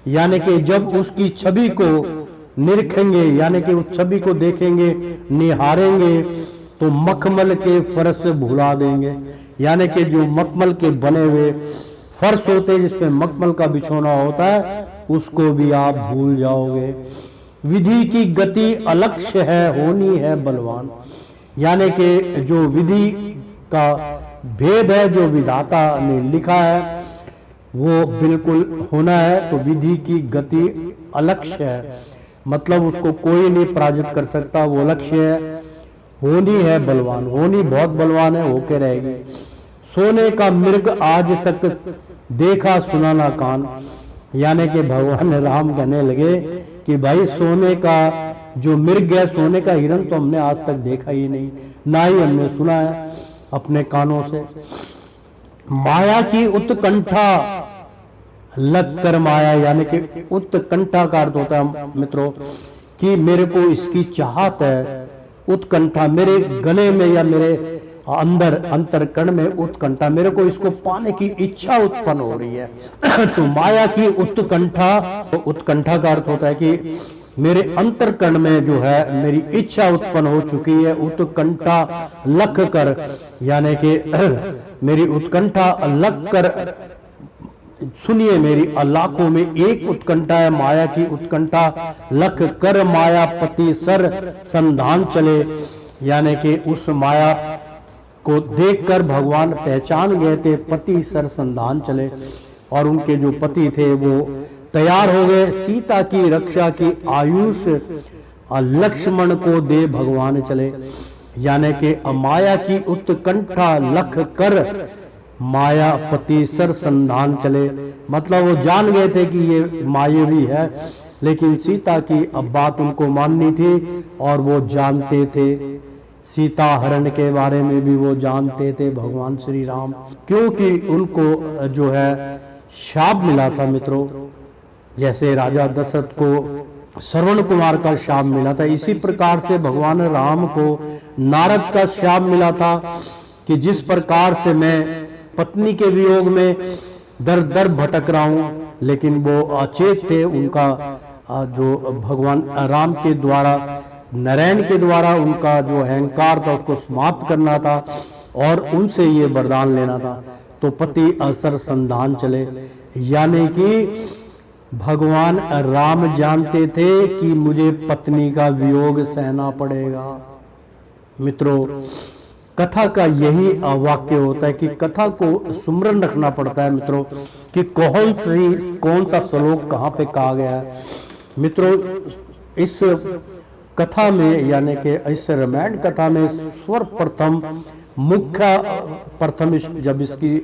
Speaker 3: यानी कि जब उसकी छवि को निरखेंगे, यानी कि उस छवि को देखेंगे, निहारेंगे, तो मखमल के फरस से भुला देंगे, यानी कि जो मखमल के बने हुए फर्श होते हैं जिसपे मखमल का बिछोना होता है, उसको भी आप भूल जाओगे। विधि की गति अलक्ष्य है, होनी है बलवान, यानी कि जो विधि का भेद है, जो विधाता ने लिखा है वो बिल्कुल होना है। तो विधि की गति अलक्ष्य है, मतलब उसको कोई नहीं पराजित कर सकता, वो लक्ष्य है। होनी है बलवान, होनी बहुत बलवान है, होके रहेगी। सोने का मृग आज तक देखा सुना ना कान, यानी कि भगवान राम कहने लगे कि भाई सोने का जो मृग है, सोने का हिरण तो हमने आज तक देखा ही नहीं, ना ही हमने सुना है अपने कानों से। माया की उत्कंठा लग कर माया, यानी कि उत्कंठा का अर्थ होता है मित्रों कि मेरे को इसकी चाहत है। उत्कंठा मेरे गले में या मेरे अंदर अंतरकण में उत्कंठा, मेरे को इसको पाने की इच्छा उत्पन्न हो रही है। तो माया की उत्कंठा, उत्कंठा का अर्थ होता है कि मेरे अंतरकण में जो है मेरी इच्छा उत्पन्न हो चुकी है। उत्कंठा लख कर, यानी कि मेरी उत्कंठा लख कर, सुनिए मेरी लाखों में एक उत्कंठा है माया की उत्कंठा लख कर, माया पति सर संधान चले, यानी कि उस माया को देखकर भगवान पहचान गए थे, पति सर संधान चले, और उनके जो पति थे वो तैयार हो गए। सीता की रक्षा की आयुष लक्ष्मण को दे भगवान चले, यानी कि माया की उत्कंठा लख कर, माया पति सर संधान चले, मतलब वो जान गए थे कि ये मायावी है, लेकिन सीता की अब बात उनको माननी थी और वो जानते थे। सीता हरण के बारे में भी वो जानते थे भगवान श्री राम, क्योंकि उनको जो है शाप मिला था मित्रों। जैसे राजा दशरथ को श्रवण कुमार का शाप मिला था, इसी प्रकार से भगवान राम को नारद का शाप मिला था कि जिस प्रकार से मैं पत्नी के वियोग में दर दर भटक रहा हूं, लेकिन वो अचेत थे। उनका जो भगवान राम के द्वारा, नारायण के द्वारा उनका जो अहंकार था उसको समाप्त करना था और उनसे ये वरदान लेना था। तो पति असर संधान चले, यानी कि भगवान राम जानते थे कि मुझे पत्नी का वियोग सहना पड़ेगा। मित्रों, कथा का यही वाक्य होता है कि कथा को सुमरन रखना पड़ता है मित्रों, कि कौन सा श्लोक कहाँ पे कहा गया है। मित्रों, इस कथा में, यानी कि इस रामायण कथा में सर्वप्रथम मुख्य प्रथम जब इसकी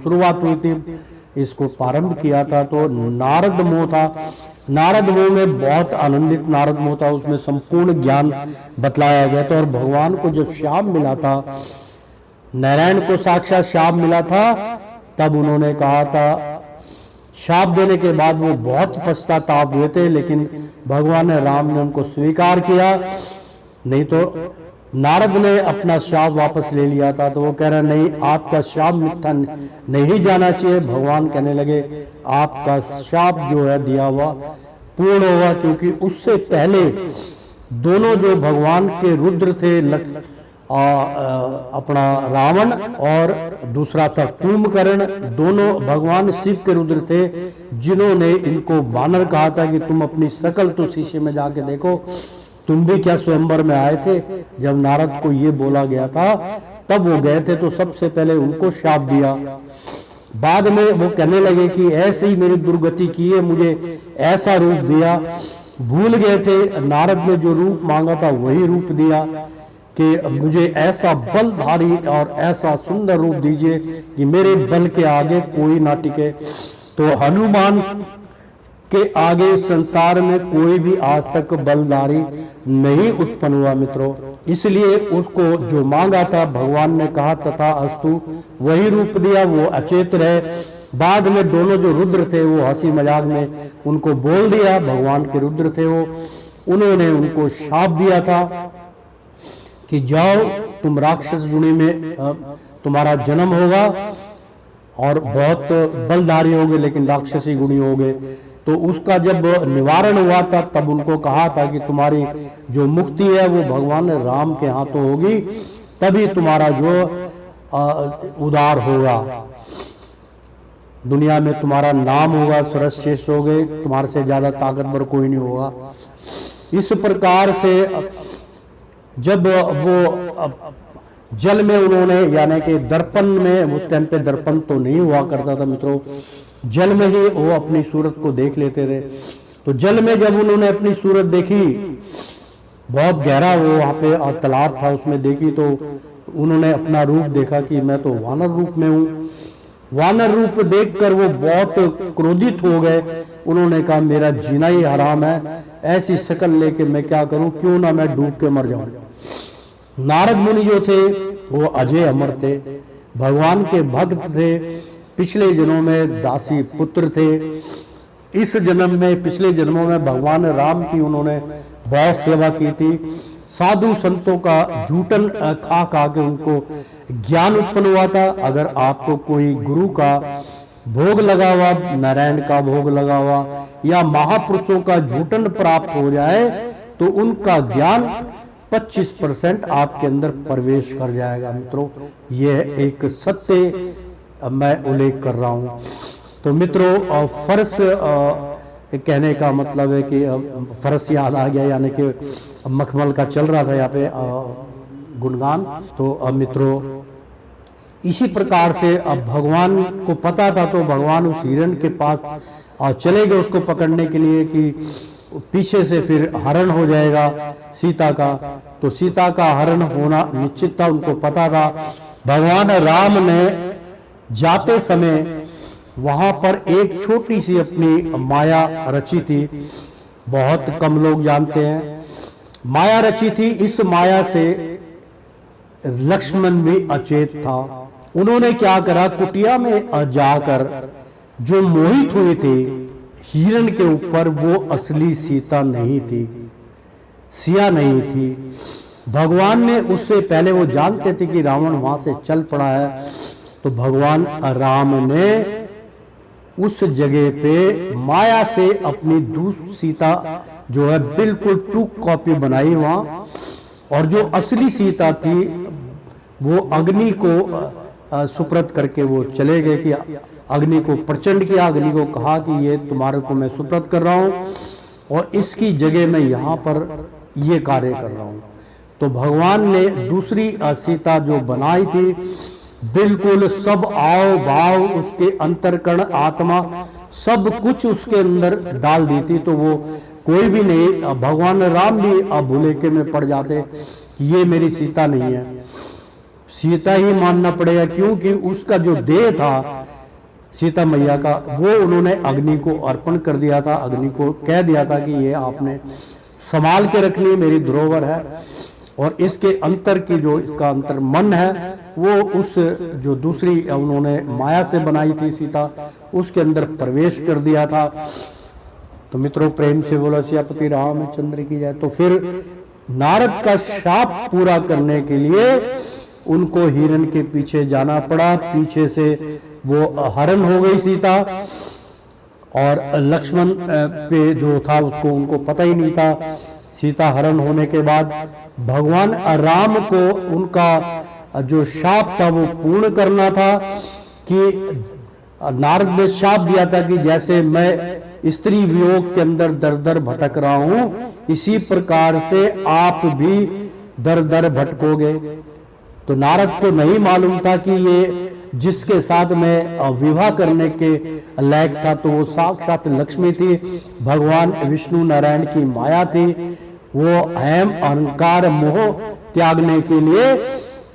Speaker 3: शुरुआत हुई थी, इसको प्रारंभ किया था तो नारद मोह था। नारद मोह में बहुत आनंदित नारद मोह था, उसमें संपूर्ण ज्ञान बतलाया गया था। और भगवान को जब शाप मिला था, नारायण को साक्षात शाप मिला था, तब उन्होंने कहा था, शाप देने के बाद वो बहुत पश्चाताप हुए थे, लेकिन भगवान राम ने उनको स्वीकार किया। नहीं तो नारद ने अपना शाप वापस ले लिया था। तो वो कह रहा नहीं, आपका शाप मिथ्या नहीं जाना चाहिए। भगवान कहने लगे आपका शाप जो है दिया हुआ पूर्ण होगा, क्योंकि उससे पहले दोनों जो भगवान के रुद्र थे, अपना रावण और दूसरा था कुंभकर्ण, दोनों भगवान शिव के रुद्र थे, जिन्होंने इनको वानर कहा था कि तुम अपनी शकल तो शीशे में जाके देखो, तुम भी क्या स्वयंवर में आए थे। जब नारद को ये बोला गया था तब वो गए थे, तो सबसे पहले उनको शाप दिया। बाद में वो कहने लगे कि ऐसे ही मेरी दुर्गति की है, मुझे ऐसा रूप दिया। भूल गए थे, नारद ने जो रूप मांगा था वही रूप दिया कि मुझे ऐसा बलधारी और ऐसा सुंदर रूप दीजिए कि मेरे बल के आगे कोई ना टिके। तो हनुमान के आगे संसार में कोई भी आज तक बलधारी नहीं उत्पन्न हुआ मित्रों। इसलिए उसको जो मांगा था भगवान ने कहा तथा अस्तु, वही रूप दिया, वो अचेत रहे। बाद में दोनों जो रुद्र थे वो हंसी मजाक में उनको बोल दिया, भगवान के रुद्र थे वो, उन्होंने उनको शाप दिया था कि जाओ तुम राक्षस जुड़ी में तुम्हारा जन्म होगा और बहुत बलधारी होगे, लेकिन राक्षसी गुणी होगे। तो उसका जब निवारण हुआ था तब उनको कहा था कि तुम्हारी जो मुक्ति है वो भगवान राम के हाथों होगी, तभी तुम्हारा जो उद्धार होगा, दुनिया में तुम्हारा नाम होगा, सर्वश्रेष्ठ होगे, तुम्हारे से ज्यादा ताकतवर कोई नहीं होगा। इस प्रकार से जब वो जल में उन्होंने, यानी कि दर्पण में, उस टाइम पे दर्पण तो नहीं हुआ करता था मित्रों, जल में ही वो अपनी सूरत को देख लेते थे। तो जल में जब उन्होंने अपनी सूरत देखी, बहुत गहरा वो वहां पे तालाब था, उसमें देखी, तो उन्होंने अपना रूप देखा कि मैं तो वानर रूप में हूँ। वानर रूप देखकर वो बहुत क्रोधित हो गए। उन्होंने कहा मेरा जीना ही हराम है, ऐसी शक्ल लेके मैं क्या करूं, क्यों ना मैं डूब के मर जाऊं। नारद मुनि जो थे वो अजय अमर थे, भगवान के भक्त थे, पिछले जन्मों में दासी पुत्र थे, इस जन्म में, पिछले जन्मों में भगवान राम की उन्होंने बहुत सेवा की थी। साधु संतों का झूठन खा खा के उनको ज्ञान उत्पन्न हुआ था। अगर आपको कोई गुरु का भोग लगा हुआ, नारायण का भोग लगा हुआ या महापुरुषों का झूठन प्राप्त हो जाए तो उनका ज्ञान 25% आपके अंदर प्रवेश कर जाएगा। मित्रों, यह एक सत्य मैं उल्लेख कर रहा हूं। तो मित्रों, फर्श कहने का मतलब है कि फर्श याद आ गया, यानी कि मखमल का चल रहा था यहाँ पे गुणगान। तो मित्रों, इसी प्रकार से अब भगवान को पता था, तो भगवान उस हिरण के पास चले गए उसको पकड़ने के लिए कि पीछे से फिर हरण हो जाएगा सीता का। तो सीता का हरण होना निश्चित था, उनको पता था। भगवान राम ने जाते समय वहां पर एक छोटी सी अपनी माया रची थी, बहुत कम लोग जानते हैं। माया रची थी, इस माया से लक्ष्मण भी अचेत था। उन्होंने क्या करा, कुटिया में जाकर जो मोहित हुए थे हिरण के ऊपर, वो असली सीता नहीं थी, सिया नहीं थी। भगवान ने उससे पहले, वो जानते थे कि रावण वहां से चल पड़ा है, तो भगवान राम ने उस जगह पे माया से अपनी दूसरी सीता जो है बिल्कुल टू कॉपी बनाई वहां, और जो असली सीता थी वो अग्नि को सुप्रत करके वो चले गए कि अग्नि को प्रचंड किया, अग्नि को कहा कि ये तुम्हारे को मैं सुप्रत कर रहा हूं और इसकी जगह मैं यहाँ पर ये कार्य कर रहा हूं। तो भगवान ने दूसरी सीता जो बनाई थी, बिल्कुल सब आव भाव, उसके अंतरकरण, आत्मा, सब कुछ उसके अंदर डाल दी थी। तो वो कोई भी नहीं, भगवान राम भी अब भुलेखे में पड़ जाते कि ये मेरी सीता नहीं है, सीता ही मानना पड़ेगा, क्योंकि उसका जो देह था सीता मैया का, वो उन्होंने अग्नि को अर्पण कर दिया था। अग्नि को कह दिया था कि ये आपने संभाल के रखनी, मेरी धरोहर है। और इसके अंतर की जो इसका अंतर मन है, वो उस जो दूसरी उन्होंने माया से बनाई थी सीता, उसके अंदर प्रवेश कर दिया था। तो मित्रों, प्रेम से बोला सियापति रामचंद्र की जय। तो फिर नारद का शाप पूरा करने के लिए उनको हिरण के पीछे जाना पड़ा। पीछे से वो हरण हो गई सीता, और लक्ष्मण पे जो था उसको उनको पता ही नहीं था। सीता हरण होने के बाद भगवान राम को उनका जो शाप था वो पूर्ण करना था, कि नारद ने शाप दिया था कि जैसे मैं स्त्री वियोग के अंदर दर दर भटक रहा हूं, इसी प्रकार से आप भी दर दर भटकोगे। तो नारद को नहीं मालूम था कि ये जिसके साथ मैं विवाह करने के लायक था, तो वो साक्षात लक्ष्मी थी, भगवान विष्णु नारायण की माया थी। वो अहम अहंकार मोह त्यागने के लिए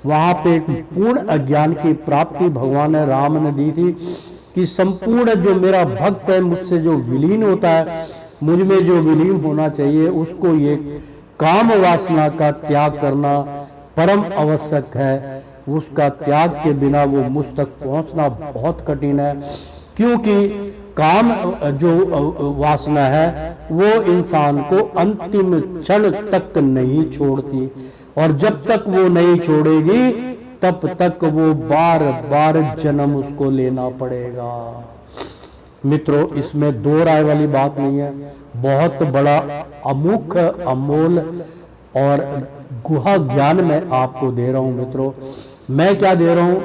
Speaker 3: वहां पे पूर्ण अज्ञान की प्राप्ति भगवान राम ने दी थी, कि संपूर्ण जो मेरा भक्त है, मुझसे जो विलीन होता है, मुझ में जो विलीन होना चाहिए, उसको ये काम वासना का त्याग करना परम आवश्यक है। उसका त्याग के बिना वो मुझ तक पहुंचना बहुत कठिन है, क्योंकि काम जो वासना है वो इंसान को अंतिम क्षण तक नहीं छोड़ती, और जब तक वो नहीं छोड़ेगी तब तक वो बार बार जन्म उसको लेना पड़ेगा। मित्रों, इसमें दो राय वाली बात नहीं है, बहुत बड़ा अमुख अमोल और गुहा ज्ञान मैं आपको दे रहा हूं। मित्रों, मैं क्या दे रहा हूं,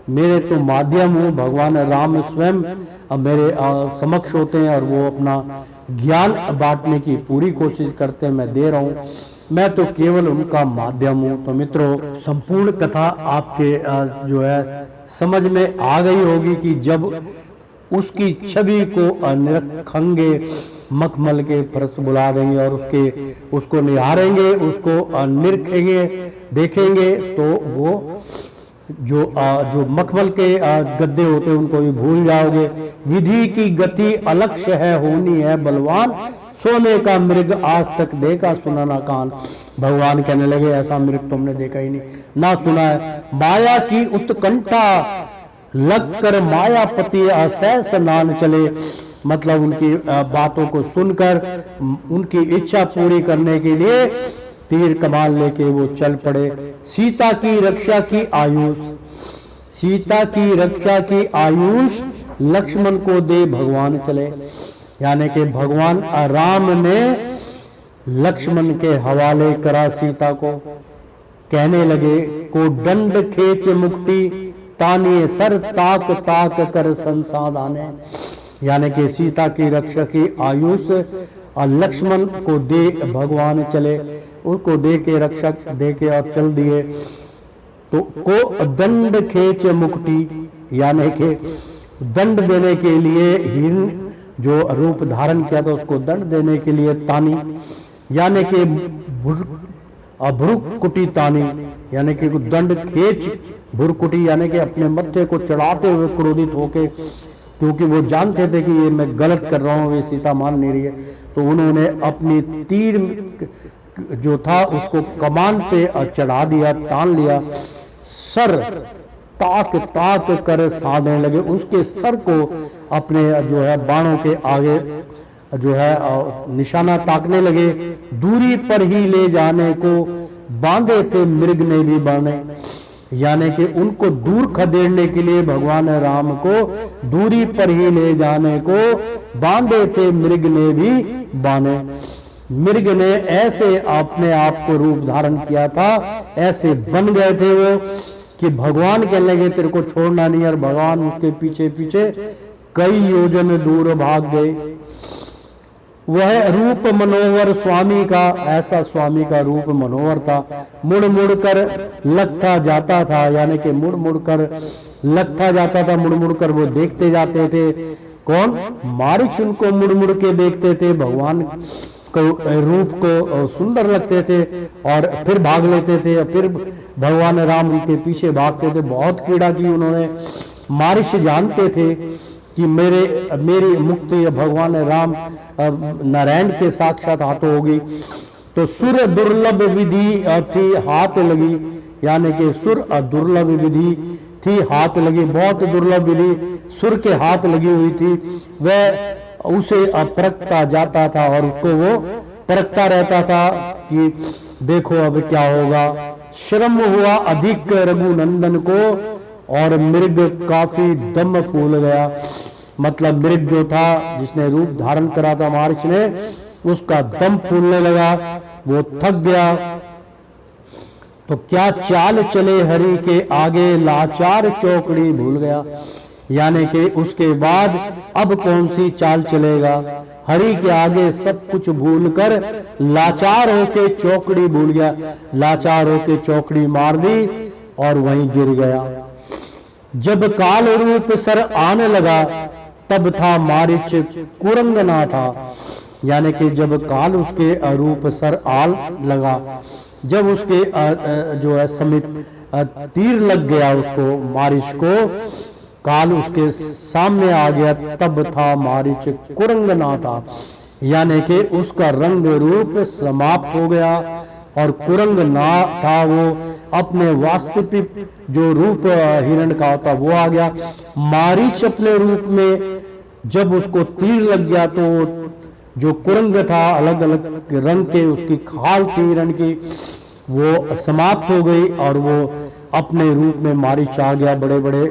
Speaker 3: मेरे तो माध्यम हूं, भगवान राम स्वयं मेरे समक्ष होते हैं और वो अपना ज्ञान बांटने की पूरी कोशिश करते हैं, मैं दे रहा हूं, मैं तो केवल उनका माध्यम हूं। तो मित्रों, संपूर्ण कथा आपके जो है समझ में आ गई होगी कि जब उसकी छवि को निरखेंगे, मखमल के फर्श बुला देंगे और उसको निहारेंगे, उसको निरखेंगे, देखेंगे, तो वो जो मखमल के गद्दे होते हैं उनको भी भूल जाओगे। विधि की गति अलक्ष्य है, होनी है बलवान, सोने का मृग आज तक देखा सुना ना कान। भगवान कहने लगे ऐसा मृग तुमने देखा ही नहीं, ना सुना है। माया की उत्कंठा लग कर मायापति असह स्नान चले, मतलब उनकी बातों को सुनकर उनकी इच्छा पूरी करने के लिए तीर कमान लेके वो चल पड़े। सीता की रक्षा की आयुष, सीता की रक्षा की आयुष लक्ष्मण को दे भगवान चले। यानी कि भगवान राम ने लक्ष्मण के हवाले करा सीता को। कहने लगे को दंड खेच मुक्ति तानिए सर ताक ताक कर संसादाने। यानी कि सीता की रक्षा की आयुष और लक्ष्मण को दे भगवान चले, उसको दे के रक्षक दे के और चल दिए। तो को दंड खेच मुक्ति, यानी कि दंड देने के लिए हिरण जो रूप धारण किया था उसको दंड देने के लिए तानी, यानी कि भुरुकुटी तानी, यानी कि दंड खेच भुरुकुटी, यानी कि अपने मत्थे को चढ़ाते हुए क्रोधित होके, क्योंकि वो जानते थे कि ये मैं गलत कर रहा हूँ, ये सीता मान नहीं रही है। तो उन्होंने अपनी तीर जो था उसको कमान पे चढ़ा दिया, तान लिया, सर ताक ताक कर साधने लगे। उसके सर को अपने जो है बाणों के आगे जो है निशाना ताकने लगे। दूरी पर ही ले जाने को बांधे थे मृग ने भी बाने, यानी कि उनको दूर खदेड़ने के लिए भगवान राम को दूरी पर ही ले जाने को बांधे थे मृग ने भी बाने। मृग ने ऐसे अपने आप को रूप धारण किया था, ऐसे बन गए थे वो कि भगवान कहने लगे तेरे को छोड़ना नहीं, और भगवान उसके पीछे पीछे कई योजन दूर भाग गए। वह रूप मनोहर स्वामी का, ऐसा स्वामी का रूप मनोहर था। मुड़ मुड़ कर लगता जाता था, यानी कि मुड़ मुड़ कर लगता जाता था, मुड़ मुड़ कर वो देखते जाते थे। कौन? मारिच उनको मुड़ मुड़ के देखते थे, भगवान को रूप को सुंदर लगते थे और फिर भाग लेते थे, और फिर भगवान राम उनके पीछे भागते थे। बहुत कीड़ा की उन्होंने। मारिच जानते थे कि मेरी मुक्ति भगवान राम नारायण के साक्षात हाथों होगी। तो सुर दुर्लभ विधि थी हाथ लगी, यानी कि सुर दुर्लभ विधि थी हाथ लगी, बहुत दुर्लभ विधि सुर के हाथ लगी हुई थी। वह उसे परखता जाता था और उसको वो परखता रहता था कि देखो अब क्या होगा। श्रम हुआ अधिक रघुनंदन को और मृग काफी दम फूल गया। मतलब मृग जो था जिसने रूप धारण करा था मारिच ने, उसका दम फूलने लगा, वो थक गया। तो क्या चाल चले हरि के आगे लाचार चौकड़ी भूल गया, यानी कि उसके बाद अब कौन सी चाल चलेगा। हरि के आगे सब कुछ भूलकर लाचार होके चौकड़ी भूल गया, लाचार होके चौकड़ी मार दी और वहीं गिर गया। जब काल रूप सर आने लगा तब था मारिच कुरंगना था, यानी कि जब काल उसके रूप सर आल लगा, जब उसके जो है समित तीर लग गया उसको मारिच को, काल उसके सामने आ गया, तब था मारिच कुरंगना था, यानी कि उसका रंग रूप समाप्त हो गया और कुरंग ना था, वो अपने वास्तविक जो रूप हिरण का होता वो आ गया। मारीच अपने रूप में जब उसको तीर लग गया तो जो कुरंग था अलग अलग रंग के उसकी खाल थी हिरण की, वो समाप्त हो गई और वो अपने रूप में मारीच आ गया, बड़े बड़े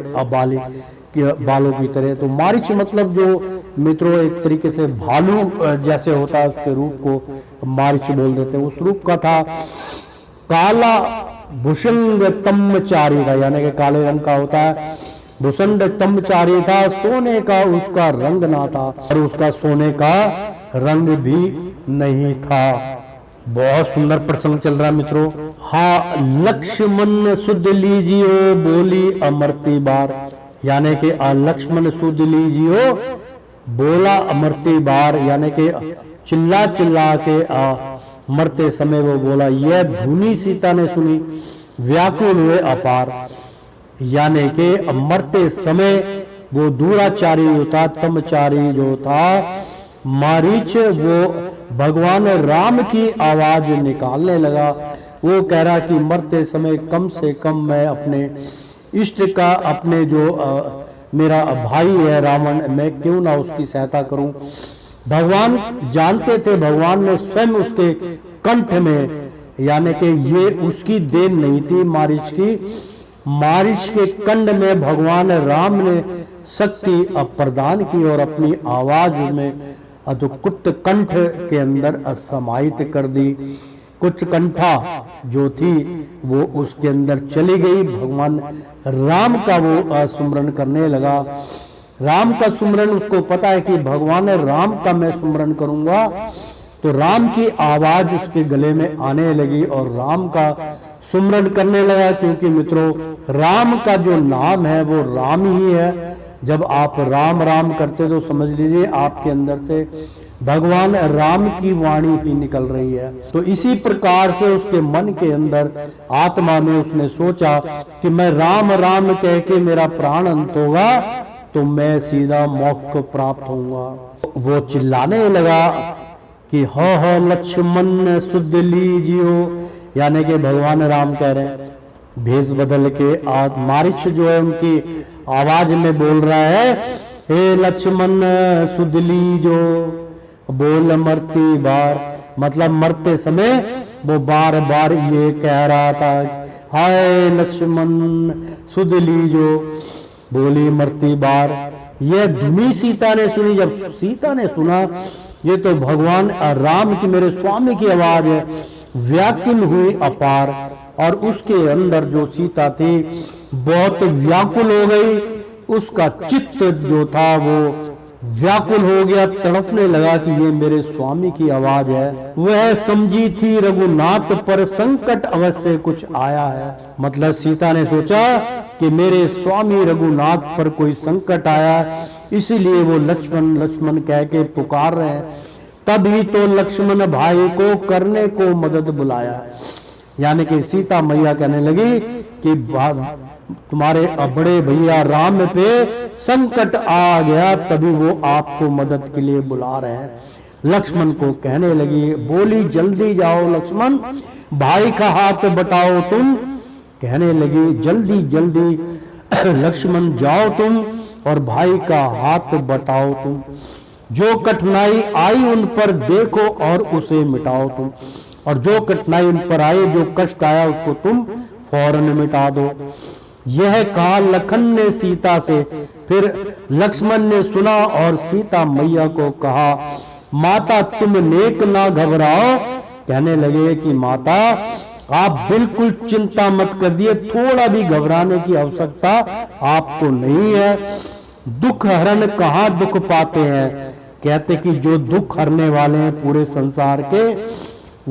Speaker 3: बालों की तरह। तो मारीच मतलब जो मित्रों एक तरीके से भालू जैसे होता है, उसके रूप को मारीच बोल देते हैं, उस रूप का था। काला भूषंग तमचारी था, यानी कि काले रंग का होता है। भूषंड तमचारी था, सोने का उसका रंग ना था और उसका सोने का रंग भी नहीं था। बहुत सुंदर प्रसंग चल रहा है मित्रों। हाँ लक्ष्मण सुध लीजियो बोली अमरती बार, यानी कि लक्ष्मण सुध लीजियो बोला अमरती बार, यानी कि चिल्ला चिल्ला के मरते समय वो बोला। यह धुनी सीता ने सुनी, व्याकुल हुए अपार, यानी कि मरते समय वो दूराचारी होता, तमचारी जो था मारीच, वो भगवान राम की आवाज निकालने लगा। वो कह रहा कि मरते समय कम से कम मैं अपने इष्ट का, अपने जो मेरा भाई है रावण, मैं क्यों ना उसकी सहायता करूं। भगवान जानते थे, भगवान ने स्वयं उसके कंठ में यानी कि ये उसकी देन नहीं थी मारिच की। मारिच के कंड में भगवान राम ने शक्ति प्रदान की और अपनी आवाज में अद्भुत कंठ के अंदर समाहित कर दी। कुछ कंठा जो थी वो उसके अंदर चली गई। भगवान राम का वो सुमरन करने लगा। राम का सुमरन, उसको पता है कि भगवान राम का मैं सुमरन करूंगा, तो राम की आवाज उसके गले में आने लगी और राम का सुमरन करने लगा। क्योंकि मित्रों, राम का जो नाम है वो राम ही है। जब आप राम राम करते तो समझ लीजिए आपके अंदर से भगवान राम की वाणी ही निकल रही है। तो इसी प्रकार से उसके मन के अंदर आत्मा में उसने सोचा कि मैं राम राम कह के मेरा प्राण अंत होगा तो मैं सीधा मोक्ष को प्राप्त होऊंगा। वो चिल्लाने लगा कि हो लक्ष्मण सुध लीजियो, यानी कि भगवान राम कह रहे हैं, भेष बदल के आज मारिच जो है उनकी आवाज में बोल रहा है, हे लक्ष्मण सुध लीजो, बोल मरती बार, मतलब मरते समय वो बार बार ये कह रहा था, हाय लक्ष्मण सुध लीजो, बोली मरती बार। यह धुनी सीता ने सुनी। जब सीता ने सुना ये तो भगवान राम की, मेरे स्वामी की आवाज है, व्याकुल हुई अपार। और उसके अंदर जो सीता थी बहुत व्याकुल हो गई। उसका चित्त जो था वो व्याकुल हो गया, तड़पने लगा कि ये मेरे स्वामी की आवाज है। वह समझी थी रघुनाथ पर संकट अवश्य कुछ आया है। मतलब सीता ने सोचा कि मेरे स्वामी रघुनाथ पर कोई संकट आया, इसीलिए वो लक्ष्मण लक्ष्मण कह के पुकार रहे हैं। तभी तो लक्ष्मण भाई को करने को मदद बुलाया। यानी कि सीता मैया कहने लगी कि तुम्हारे बड़े भैया राम पे संकट आ गया, तभी वो आपको मदद के लिए बुला रहे हैं। लक्ष्मण को कहने लगी, बोली जल्दी जाओ लक्ष्मण, भाई का हाथ बटाओ तुम। कहने लगी जल्दी जल्दी लक्ष्मण जाओ तुम और भाई का हाथ बटाओ तुम। जो कठिनाई आई उन पर देखो और उसे मिटाओ तुम, और जो कठिनाई उन पर आई, जो कष्ट आया उसको तुम फौरन मिटा दो। यह कहा लखन ने सीता से। फिर लक्ष्मण ने सुना और सीता मैया को कहा, माता तुम नेक ना घबराओ। कहने लगे कि माता आप बिल्कुल चिंता मत करिए, थोड़ा भी घबराने की आवश्यकता आपको नहीं है। दुख हरण कहाँ दुख पाते हैं। कहते कि जो दुख हरने वाले हैं पूरे संसार के,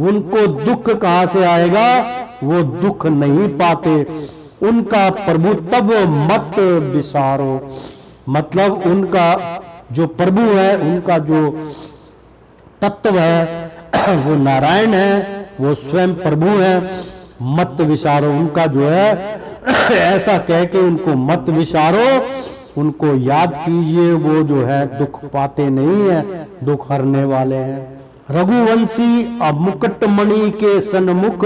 Speaker 3: उनको दुख कहां से आएगा, वो दुख नहीं पाते। उनका प्रभु तब मत विसारो, मतलब उनका जो प्रभु है, उनका जो तत्व है वो नारायण है, वो स्वयं प्रभु है। मत विसारो, उनका जो है ऐसा कह के उनको मत विसारो, उनको याद कीजिए, वो जो है दुख पाते नहीं है, दुख हरने वाले हैं। रघुवंशी मुकुटमणि के सन्मुख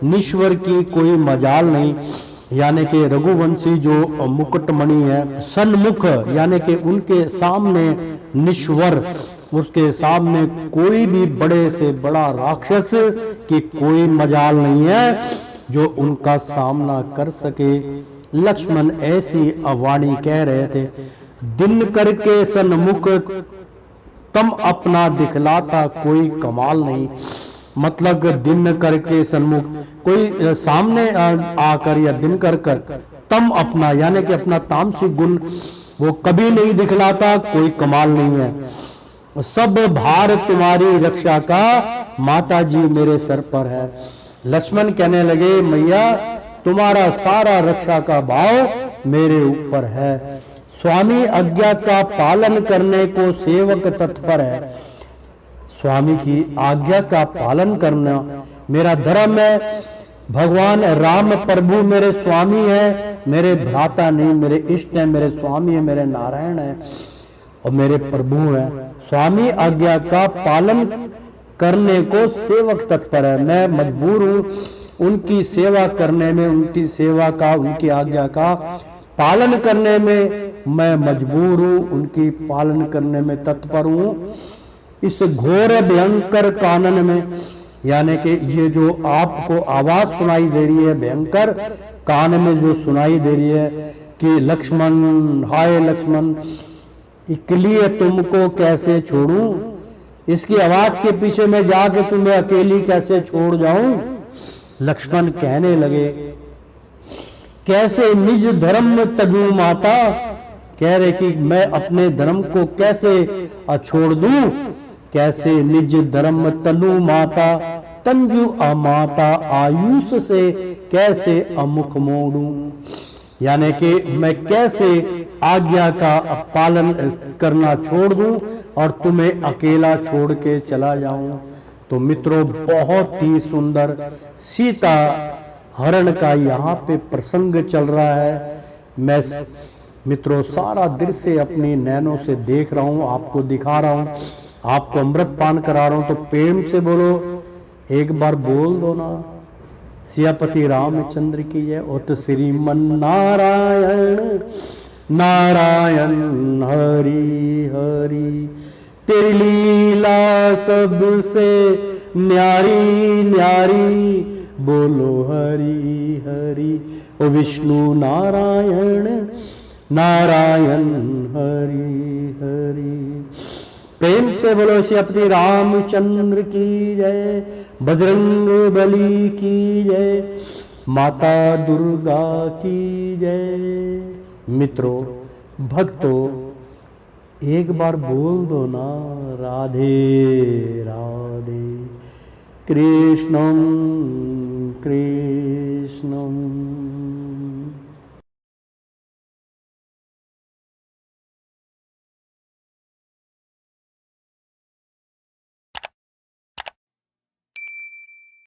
Speaker 3: निश्वर की कोई मजाल नहीं। यानी कि रघुवंशी जो मुकुटमणि है, सन्मुख यानी कि उनके सामने निश्वर, उसके सामने कोई भी बड़े से बड़ा राक्षस की कोई मजाल नहीं है जो उनका सामना कर सके। लक्ष्मण ऐसी वाणी कह रहे थे, दिन करके सन्मुख तम अपना दिखलाता कोई कमाल नहीं। मतलब दिन करके सन्मुख, कोई सामने आकर या दिन कर तम अपना यानी कि अपना तामसिक गुण वो कभी नहीं दिखलाता, कोई कमाल नहीं है। सब भार तुम्हारी रक्षा का माता जी मेरे सर पर है। लक्ष्मण कहने लगे, मैया तुम्हारा सारा रक्षा का भाव मेरे ऊपर है। स्वामी आज्ञा का पालन करने को सेवक तत्पर है। स्वामी की आज्ञा का पालन करना मेरा धर्म है। भगवान राम प्रभु मेरे स्वामी है, मेरे भ्राता नहीं, मेरे इष्ट है, मेरे स्वामी है, मेरे नारायण है और मेरे प्रभु है। स्वामी आज्ञा का पालन करने को सेवक तत्पर है। मैं मजबूर हूँ उनकी सेवा करने में, उनकी सेवा का, उनकी आज्ञा का पालन करने में मैं मजबूर हूँ, उनकी पालन करने में तत्पर हूँ। इस घोर भयंकर कानन में यानी कि ये जो आपको आवाज सुनाई दे रही है भयंकर, कान में जो सुनाई दे रही है कि लक्ष्मण, हाय लक्ष्मण, इसलिए तुमको कैसे छोड़ूं, इसकी आवाज के पीछे मैं जाके तुम्हें अकेली कैसे छोड़ जाऊं। लक्ष्मण कहने लगे, कैसे निज धर्म तजू माता, कह रहे कि मैं अपने धर्म को कैसे छोड़ दूं, कैसे निज धर्म तनु माता, तंजु अमाता आयुष से कैसे अमुख मोड़ूं, यानी कि मैं कैसे आज्ञा का पालन करना छोड़ दूं और तुम्हें अकेला छोड़ के चला जाऊं। तो मित्रों, बहुत ही सुंदर सीता हरण का यहाँ पे प्रसंग चल रहा है। मैं मित्रों सारा दृश्य अपनी नैनों से देख रहा हूँ, आपको दिखा रहा हूँ, आपको अमृत पान करा रहा हूँ। तो प्रेम से बोलो, एक बार बोल दो ना, सियापति रामचंद्र की जय। उत श्रीमन नारायण नारायण हरि हरि, तेरी लीला सबसे न्यारी न्यारी, बोलो हरि हरि। ओ विष्णु नारायण नारायण हरि हरि। प्रेम से बोलो सियापति रामचंद्र की जय, बजरंग बली की जय, माता दुर्गा की जय। मित्रों, भक्तों, एक बार बोल दो ना, राधे राधे, कृष्णम कृष्णम